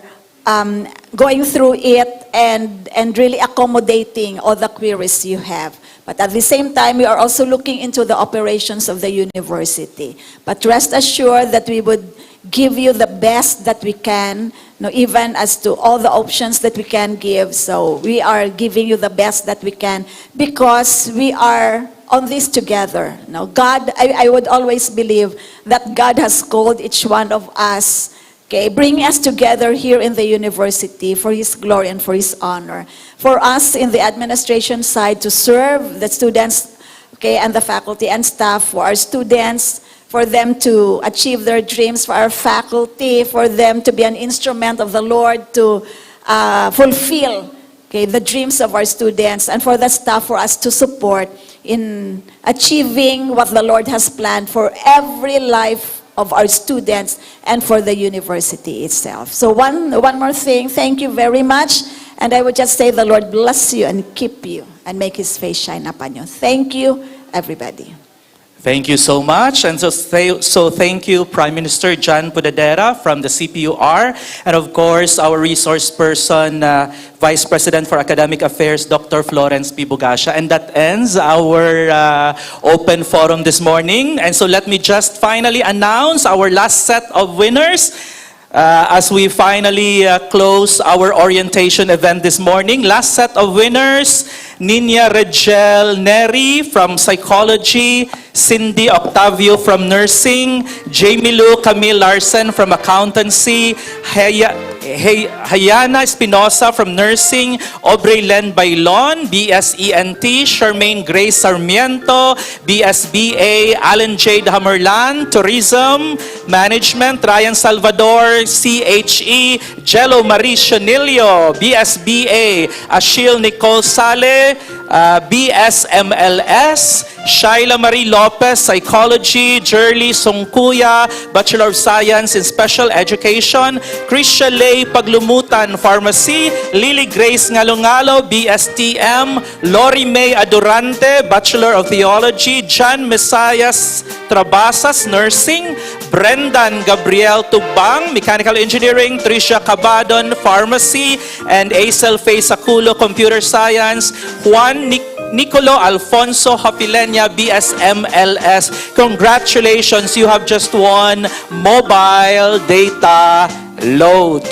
going through it and really accommodating all the queries you have. But at the same time, we are also looking into the operations of the university. But rest assured that we would give you the best that we can, even as to all the options that we can give. So we are giving you the best that we can because we are on this together. God, I would always believe that God has called each one of us, okay, bringing us together here in the university for His glory and for His honor. For us in the administration side to serve the students, okay, and the faculty and staff, for our students, for them to achieve their dreams, for our faculty, for them to be an instrument of the Lord to fulfill, okay, the dreams of our students, and for the staff, for us to support in achieving what the Lord has planned for every life of our students and for the university itself. So one more thing, thank you very much. And I would just say the Lord bless you and keep you and make His face shine upon you. Thank you, everybody. Thank you so much. And so thank you, Prime Minister John Pudadera from the CPUR, and of course, our resource person, Vice President for Academic Affairs, Dr. Florence P. Bugasha. And that ends our open forum this morning. And so let me just finally announce our last set of winners. As we finally close our orientation event this morning. Last set of winners, Ninia Regel Neri from Psychology, Cindy Octavio from Nursing, Jamie Lou Camille Larson from Accountancy, Hayana Espinosa from Nursing, Aubrey Len Bailon, BSENT, Charmaine Grace Sarmiento, BSBA, Alan Jade Hamerlan, Tourism, Management, Ryan Salvador, CHE, Jello Marie Chanilio, BSBA, Achille Nicole Sale, BSMLS, Shaila Marie Lopez, Psychology, Jerly Songkuya, Bachelor of Science in Special Education, Krisha Lay Paglumutan, Pharmacy, Lily Grace Ngalongalo, BSTM, Lori May Adorante, Bachelor of Theology, John Mesias Trabasas, Nursing, Brendan Gabriel Tugbang, Mechanical Engineering, Tricia Cabadon, Pharmacy, and Acel Faye Saculo, Computer Science, Juan Nicolo Alfonso Hapilenya, BSMLS. Congratulations, you have just won mobile data load.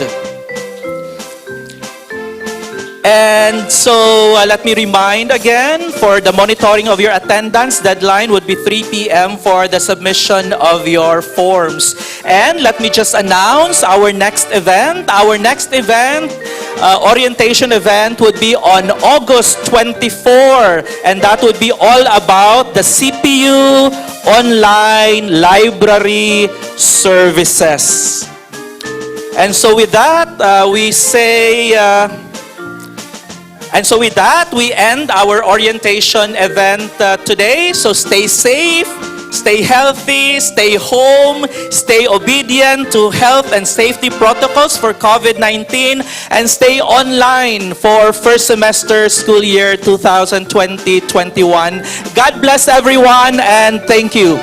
And so let me remind again, for the monitoring of your attendance, deadline would be 3 p.m. for the submission of your forms. And let me just announce our next event. Our next event, orientation event, would be on August 24. And that would be all about the CPU online library services. And so with that, we say... And so with that, we end our orientation event today. So stay safe, stay healthy, stay home, stay obedient to health and safety protocols for COVID-19, and stay online for first semester school year 2020-21. God bless everyone, and thank you.